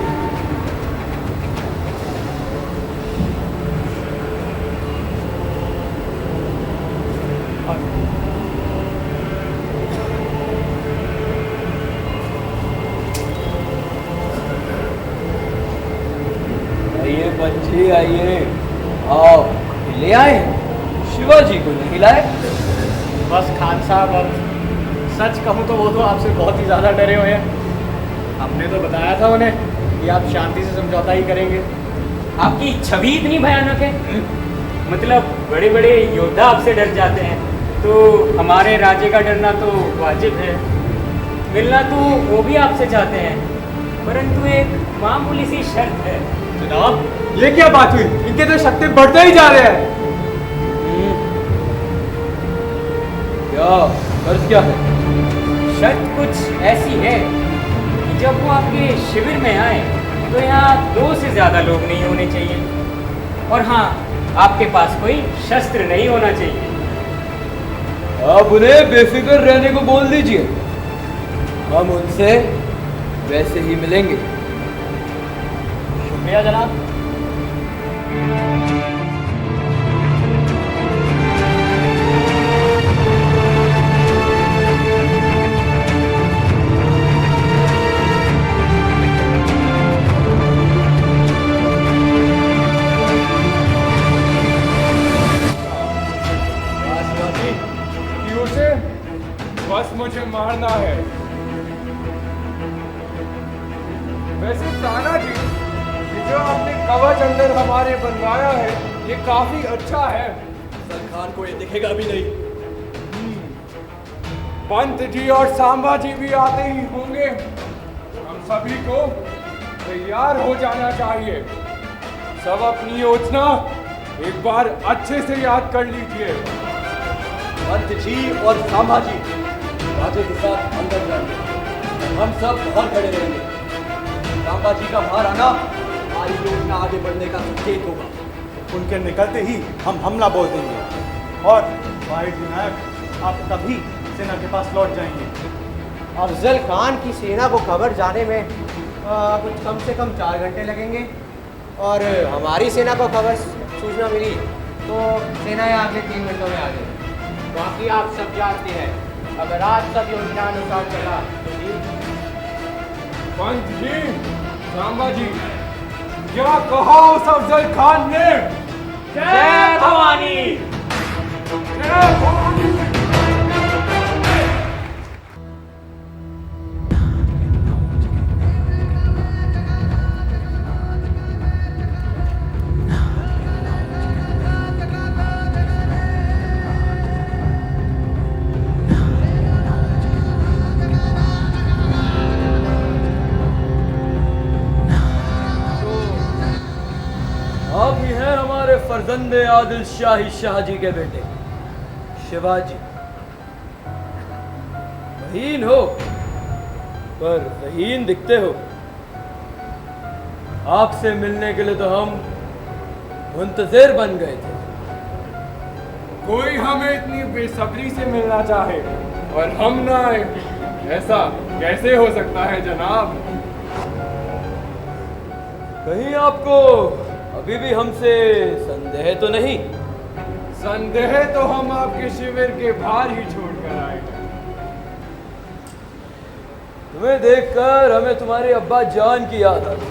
आइए बच्चे आइए। आओ, ले आए? शिवाजी को नहीं लाए? बस खान साहब, अब सच कहूँ तो वो तो आपसे बहुत ही ज़्यादा डरे हुए हैं। हमने तो बताया था उन्हें कि आप शांति से समझौता ही करेंगे। आपकी छवि इतनी भयानक है। मतलब बड़े बड़े योद्धा आपसे डर जाते हैं, तो हमारे राज्य का डरना तो वाजिब है। मिलना तो वो भी आपसे चाहते हैं, परंतु एक मामूली सी शर्त है। जनाब, ये क्या बात हुई? इनके तो शक्ति बढ़ते ही जा रहे हैं। क्या कर्ज क्या है? शर्त कुछ ऐसी है कि जब वो आपके शिविर में आए तो यहाँ 2 से ज़्यादा लोग नहीं होने चाहिए, और हाँ, आपके पास कोई शस्त्र नहीं होना चाहिए। आप उन्हें बेफिक्र रहने को बोल दीजिए, हम उनसे वैसे ही मिलेंगे। शुक्रिया जनाब। कवच अंदर हमारे बनवाया है ये काफी अच्छा है। खान को ये दिखेगा भी नहीं। पंत जी और सांबा जी भी आते ही होंगे। हम सभी को तैयार हो जाना चाहिए। सब अपनी योजना एक बार अच्छे से याद कर लीजिए। पंत जी और सांबा जी राजे के साथ अंदर जाएंगे, हम सब बाहर खड़े रहेंगे। सांबा जी का बाहर आना हमारी योजना आगे बढ़ने का संकेत होगा। उनके निकलते ही हम हमला बोल देंगे और वाहिद विनायक आप तभी सेना के पास लौट जाएंगे। अफजल खान की सेना को खबर जाने में कुछ कम से कम 4 घंटे लगेंगे और हमारी सेना को खबर सूचना मिली तो सेना यहाँ अगले 3 घंटों में आ जाएगी। बाकी आप सब जानते हैं, अगर आज सब योजना अनुसार चला तो ठीक। पंत जी, सांबा जी, क्या कहा उस अफजल खान ने? जय भवानी। जय भवानी। आप ही हैं हमारे फर्जंदे आदिल शाही शाह जी के बेटे शिवाजी। रहीन हो पर रहीन दिखते हो। आपसे मिलने के लिए तो हम मुंतजिर बन गए थे। कोई हमें इतनी बेसब्री से मिलना चाहे और हम ना आए, ऐसा कैसे हो सकता है जनाब? कहीं आपको अभी भी हमसे संदेह तो नहीं? संदेह तो हम आपके शिविर के बाहर ही छोड़कर आए हैं। तुम्हें देखकर हमें तुम्हारे अब्बा जान की याद आ गई।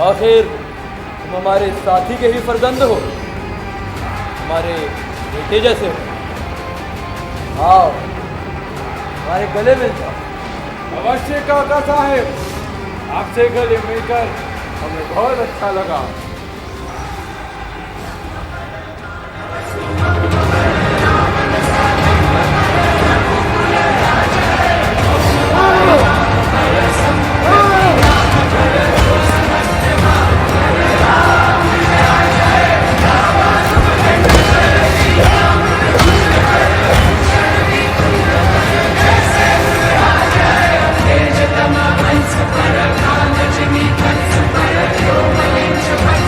आखिर तुम हमारे साथी के ही फर्जंद हो, हमारे बेटे जैसे हो। आओ हमारे गले मिल जाओ। अवश्य काका साहेब, आपसे गले मिलकर हमें बहुत अच्छा लगा। Thank you.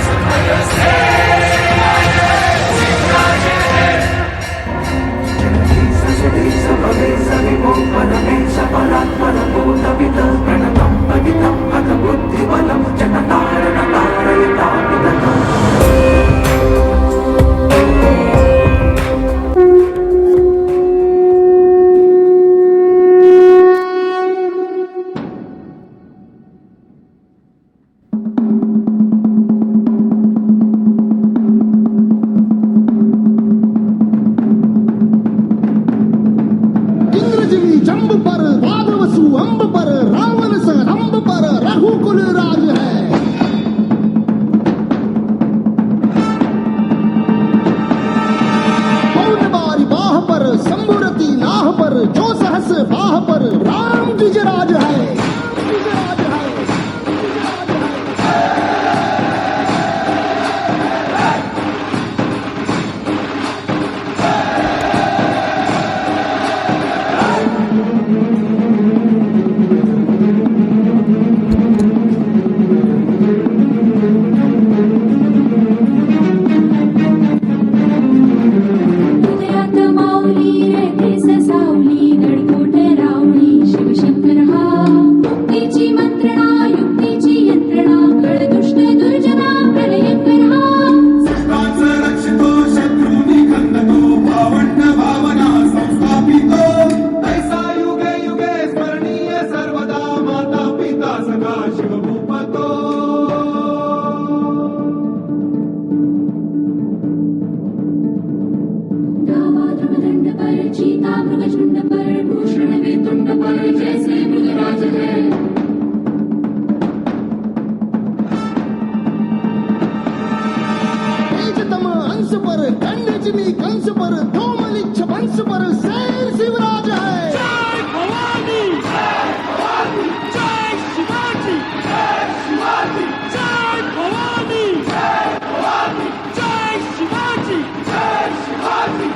हंस पर, खंडजनी कंस पर, धूमलिच्छ वंश पर शेर शिवराज है। जय भवानी, जय भवानी, जय शिवाजी, जय शिवाजी, जय भवानी, जय भवानी, जय शिवाजी, जय शिवाजी।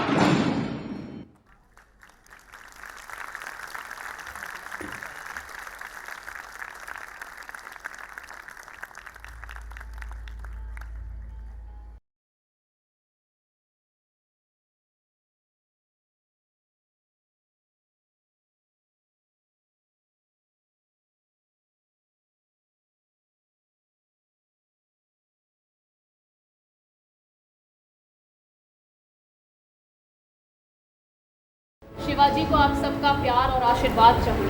शिवाजी को आप सबका प्यार और आशीर्वाद चाहिए।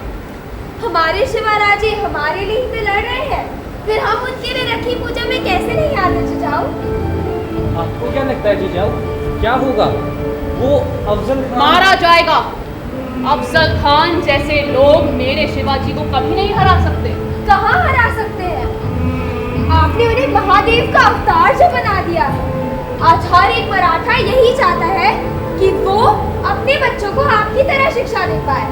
हमारे शिवाराजी हमारे लिए ही तो लड़ रहे हैं, फिर हम उनके लिए रखी पूजा में कैसे नहीं आते जीजाऊ? आपको क्या लगता है जीजाऊ, क्या होगा? वो अफजल खान मारा जाएगा। अफजल खान जैसे लोग मेरे शिवाजी को कभी नहीं हरा सकते। कहाँ हरा सकते हैं? आपने उन्हें महादेव का अवतार जो बना दिया है। आज हर एक मराठा यही चाहता है कि वो अपने बच्चों को आपकी तरह शिक्षा दे पाए।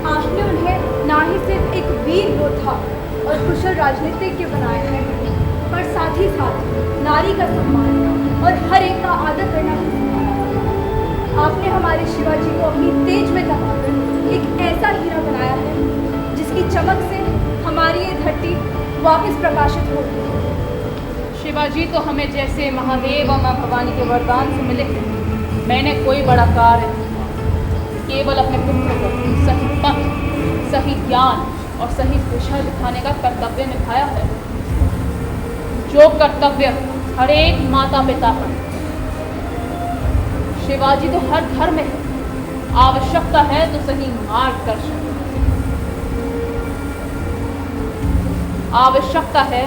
आपने उन्हें ना ही सिर्फ एक वीर योद्धा और कुशल राजनीतिज्ञ बनाया है, पर साथ ही साथ नारी का सम्मान और हर एक का आदर करना भी सिखाया। आपने हमारे शिवाजी को अपनी तेज में दबाकर एक ऐसा हीरा बनाया है जिसकी चमक से हमारी ये धरती वापस प्रकाशित होगी। शिवाजी तो हमें जैसे महादेव और माँ भवानी के वरदान से मिले थे। मैंने कोई बड़ा कार्य केवल अपने पुत्र को सही पथ, सही ज्ञान और सही दिशा दिखाने का कर्तव्य निभाया है, जो कर्तव्य हर एक माता पिता पर। शिवाजी तो हर घर में है, आवश्यकता है तो सही मार्गदर्शन, आवश्यकता है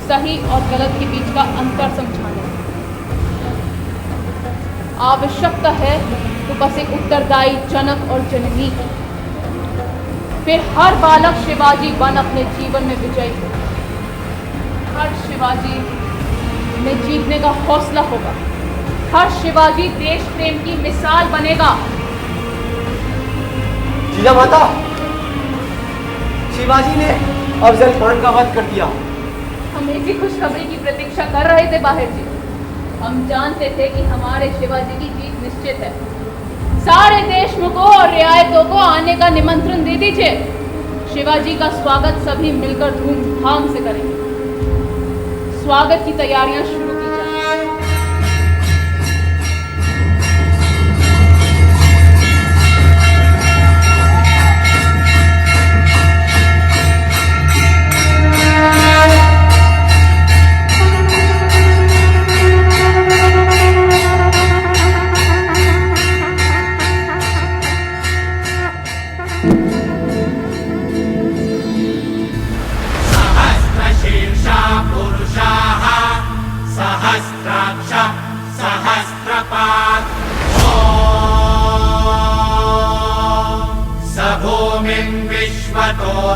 सही और गलत के बीच का अंतर समझाने, आवश्यकता है तो बस एक उत्तरदायी जनक और जननी की। फिर हर बालक शिवाजी बन अपने जीवन में विजयी हो। हर शिवाजी में जीतने का हौसला होगा। हर शिवाजी देश प्रेम की मिसाल बनेगा। जीजा माता, शिवाजी ने अफजल खान का वध कर दिया। हम ऐसी खुशखबरी की प्रतीक्षा कर रहे थे बाहर जी। हम जानते थे कि हमारे शिवाजी की जीत निश्चित है। सारे देशमुखों और रियायतों को आने का निमंत्रण दे दीजिए। शिवाजी का स्वागत सभी मिलकर धूमधाम से करेंगे। स्वागत की तैयारियां शुरू की जाए।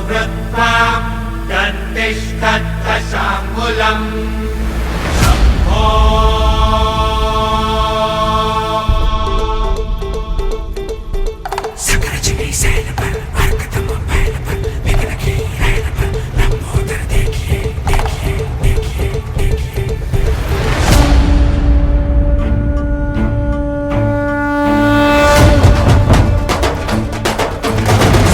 वृत्वा गतिष्ठत्तशाङ्गुलम् सकरजनी सैल पर अर्कतम बैल पर विघ्न की रैल पर लंबोदर देखिए देखिए देखिए देखिए।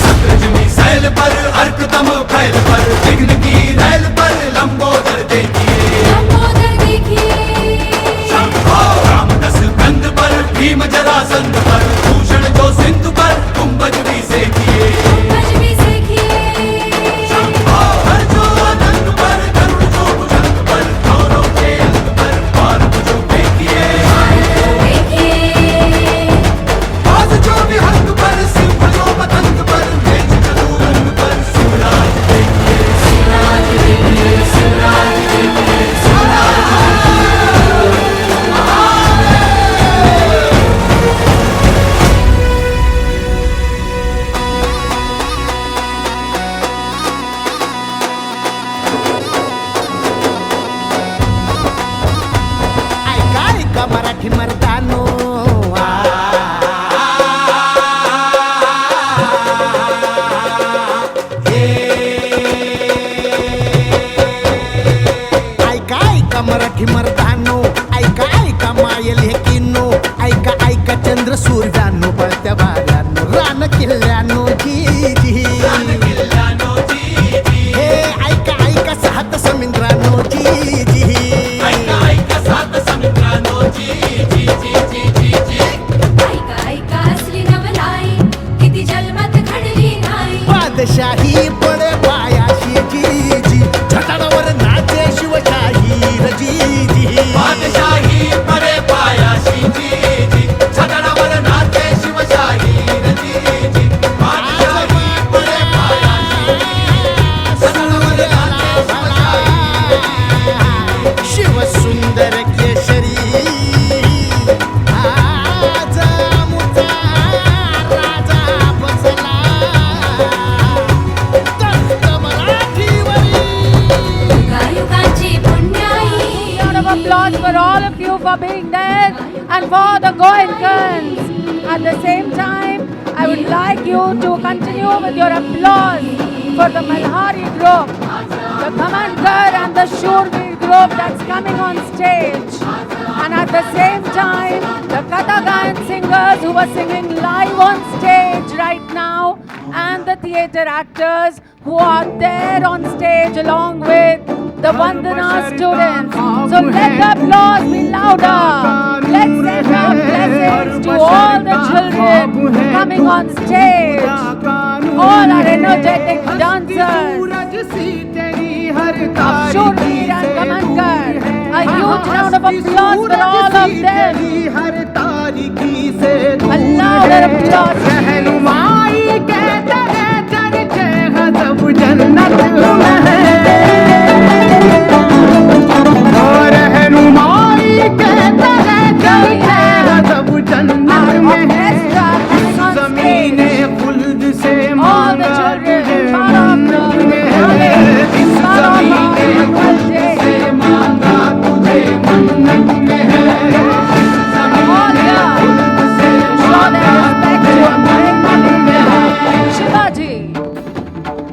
सकरजनी सैल पर अर्कतम बैल पर विघ्न की रैल पर लंबोदर देखिए लंबोदर देखिए। मराठी मर्दानो ऐका ऐका मराठी मर्दानो ऐका ऐका मायल हे किन्नो ऐका ऐका चंद्र सूर्यानो पळत्या वाऱ्यानो रान किल्ल्यानो जी जी हे ऐका ऐका सात समुद्रानो जी जी ऐका ऐका सात समुद्रानो जी जी जी जी जी ऐका ऐका असली नवलाई किती जन्मात घडली नाही बादशाही पडे पायाशी जी जी छटाडावर नाचे शिवशाही र जी जी बादशाही पडे पायाशी जी जी छटाडावर नाचे शिवशाही र जी जी बादशाही पडे पायाशी छटाडावर नाचे शिवशाही शिव सुंदर केशरी आज मुचा राजा बसला Round of applause for all of you for being there and for the GOENKAs. At the same time, I would like you to continue with your applause for the Malhari group, the Kamankar and the Shurveer group that's coming on stage. And at the same time, the Katagayan singers who are singing live on stage right now, and the theatre actors who are there on stage along with the Vandana students. So let the applause be louder. Let's send our blessings to all the children coming on stage. All our energetic dancers of Shurveer and Kamankar. A huge round of applause for all of them. A louder applause. रहनुमाई कहते हैं चर्चे गजब जन्नत में और रहनुमाई कहते हैं चर्चे गजब जन्नत में ज़मीने खुल्द से मांगा तुझे मन्नत में इस ज़मीने खुल्द से मांगा तुझे मन्नत में Shivaji,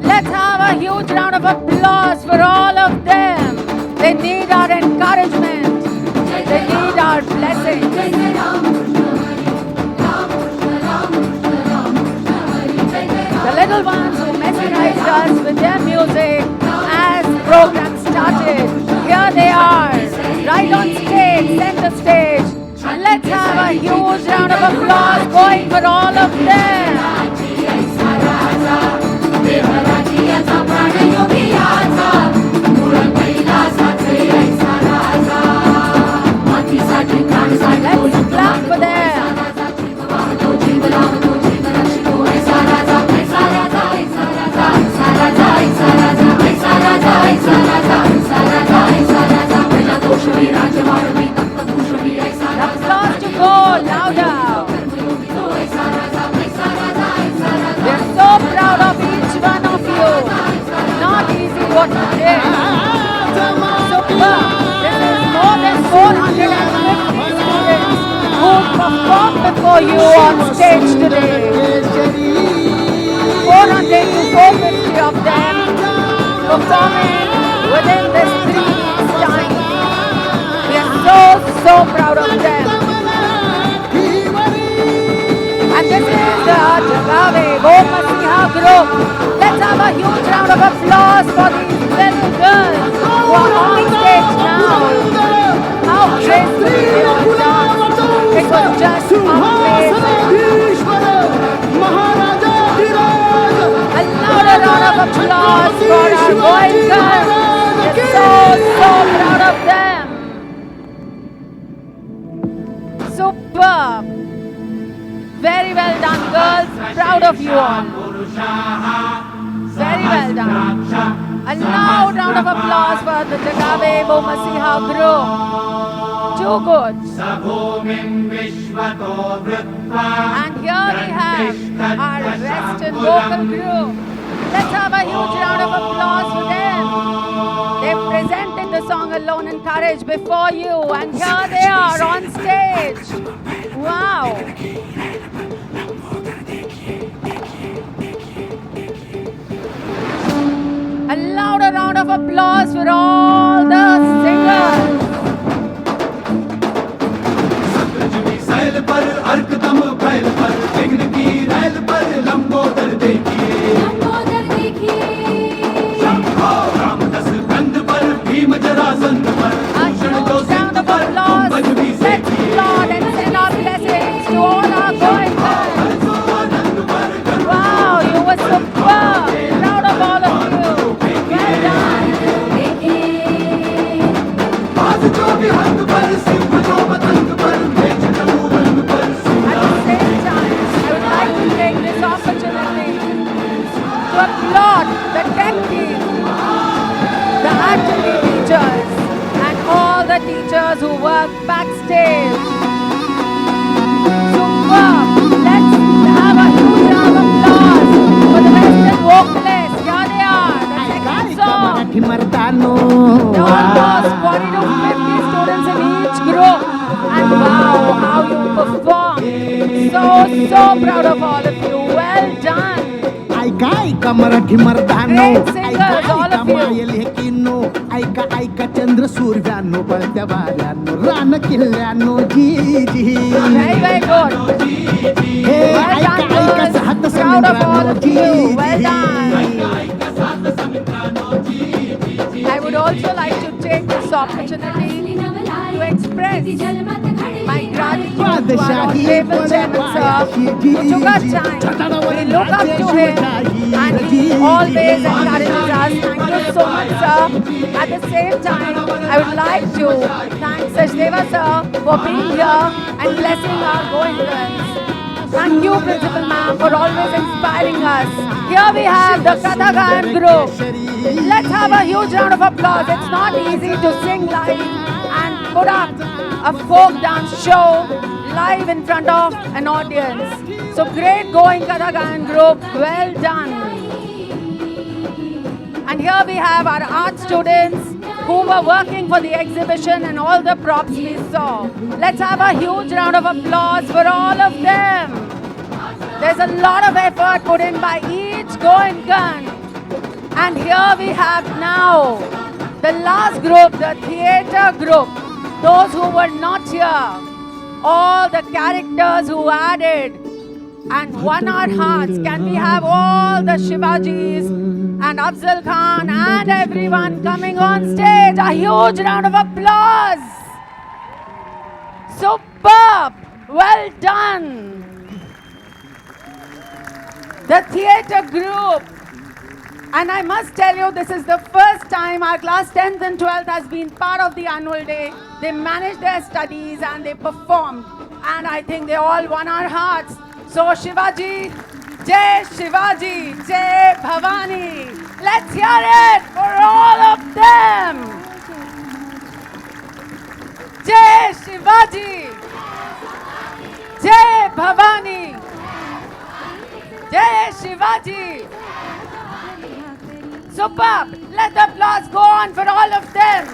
let's have a huge round of applause for all of them. They need our encouragement. They need our blessings. The little ones who mesmerized us with their music as program started. Here they are, right on stage, center stage. And let's have a huge round of applause going for all of them. Let's clap for them. Applause to go louder. We're so proud of each one of you. Not easy what you did. Super. This is more than 450 students who performed before you on stage today. 400 to 450 of them performing within this 3 weeks time. We are so proud of them. And this is the GOENKA group. Let's have a huge round of applause for these little girls who are on stage now. How gracefully they have danced. It was just amazing. A louder round of applause for our GOENKAs. We're so proud of them. Superb. Very well done, girls. Proud of you all. Very well done. A loud round of applause for the Jagave Bomasiha group. Too good. And here we have our Western vocal group. Let's have a huge round of applause for them. They presented the song alone backbone and courage before you, and here they are on stage. Wow. A louder round of applause for all the singers. सैल पर अर्कदम बैल पर विघ्न की रैल पर लंबोदर देखिए शंभो रामदस कंध पर भीम जरासंध पर भूषण जो सिंह पर कुंभज भी देखिए Lord, and send our blessings to all our Goenkans. Wow, you were superb. Proud of all of you. Well done. बाज जो भी हंग पर सिंह जो पतंग पर मेच तनु रंग पर Take this opportunity to applaud the tech team, the archery teachers, and all the teachers who work backstage. Superb! Let's have a huge round of applause for the Western vocalists. Here they are, the second song. There are almost 40 to 50 students in each group. And wow, how you performed. So proud of all of you. Well done. ऐका Marathi मर्दानो Great singers, all of you. मायल हे किन्नो ऐका चंद्र सूर्यानो बळत्या वाऱ्यानो रान किल्ल्यानो जी Very good. हे Well done, ऐका girls. सात Proud of all of you. Well done. I would also like to take this opportunity to express my gratitude to our honorable chairman sir, who took our time. We look up to him and he always encourages us. Thank you so much, sir. At the same time, I would like to thank Sachdeva sir for being here and blessing our Goenkans. Thank you, Principal Ma'am, for always inspiring us. Here we have the Katagayan group. Let's have a huge round of applause. It's not easy to sing live and put up a folk dance show live in front of an audience. So great going Katagayan group. Well done. And here we have our art students who were working for the exhibition and all the props we saw. Let's have a huge round of applause for all of them. There's a lot of effort put in by each Goenkan. And here we have now the last group, the theatre group, those who were not here, all the characters who added and won our hearts. Can we have all the Shivajis and Afzal Khan and everyone coming on stage? A huge round of applause. Superb. Well done. The theatre group. And I must tell you, this is the first time our class 10th and 12th has been part of the annual day. They managed their studies and they performed. And I think they all won our hearts. So Shivaji, Jai Shivaji, Jai Bhavani. Let's hear it for all of them. Jai Shivaji, Jai Bhavani, Jai Shivaji. Superb. Let the applause go on for all of them.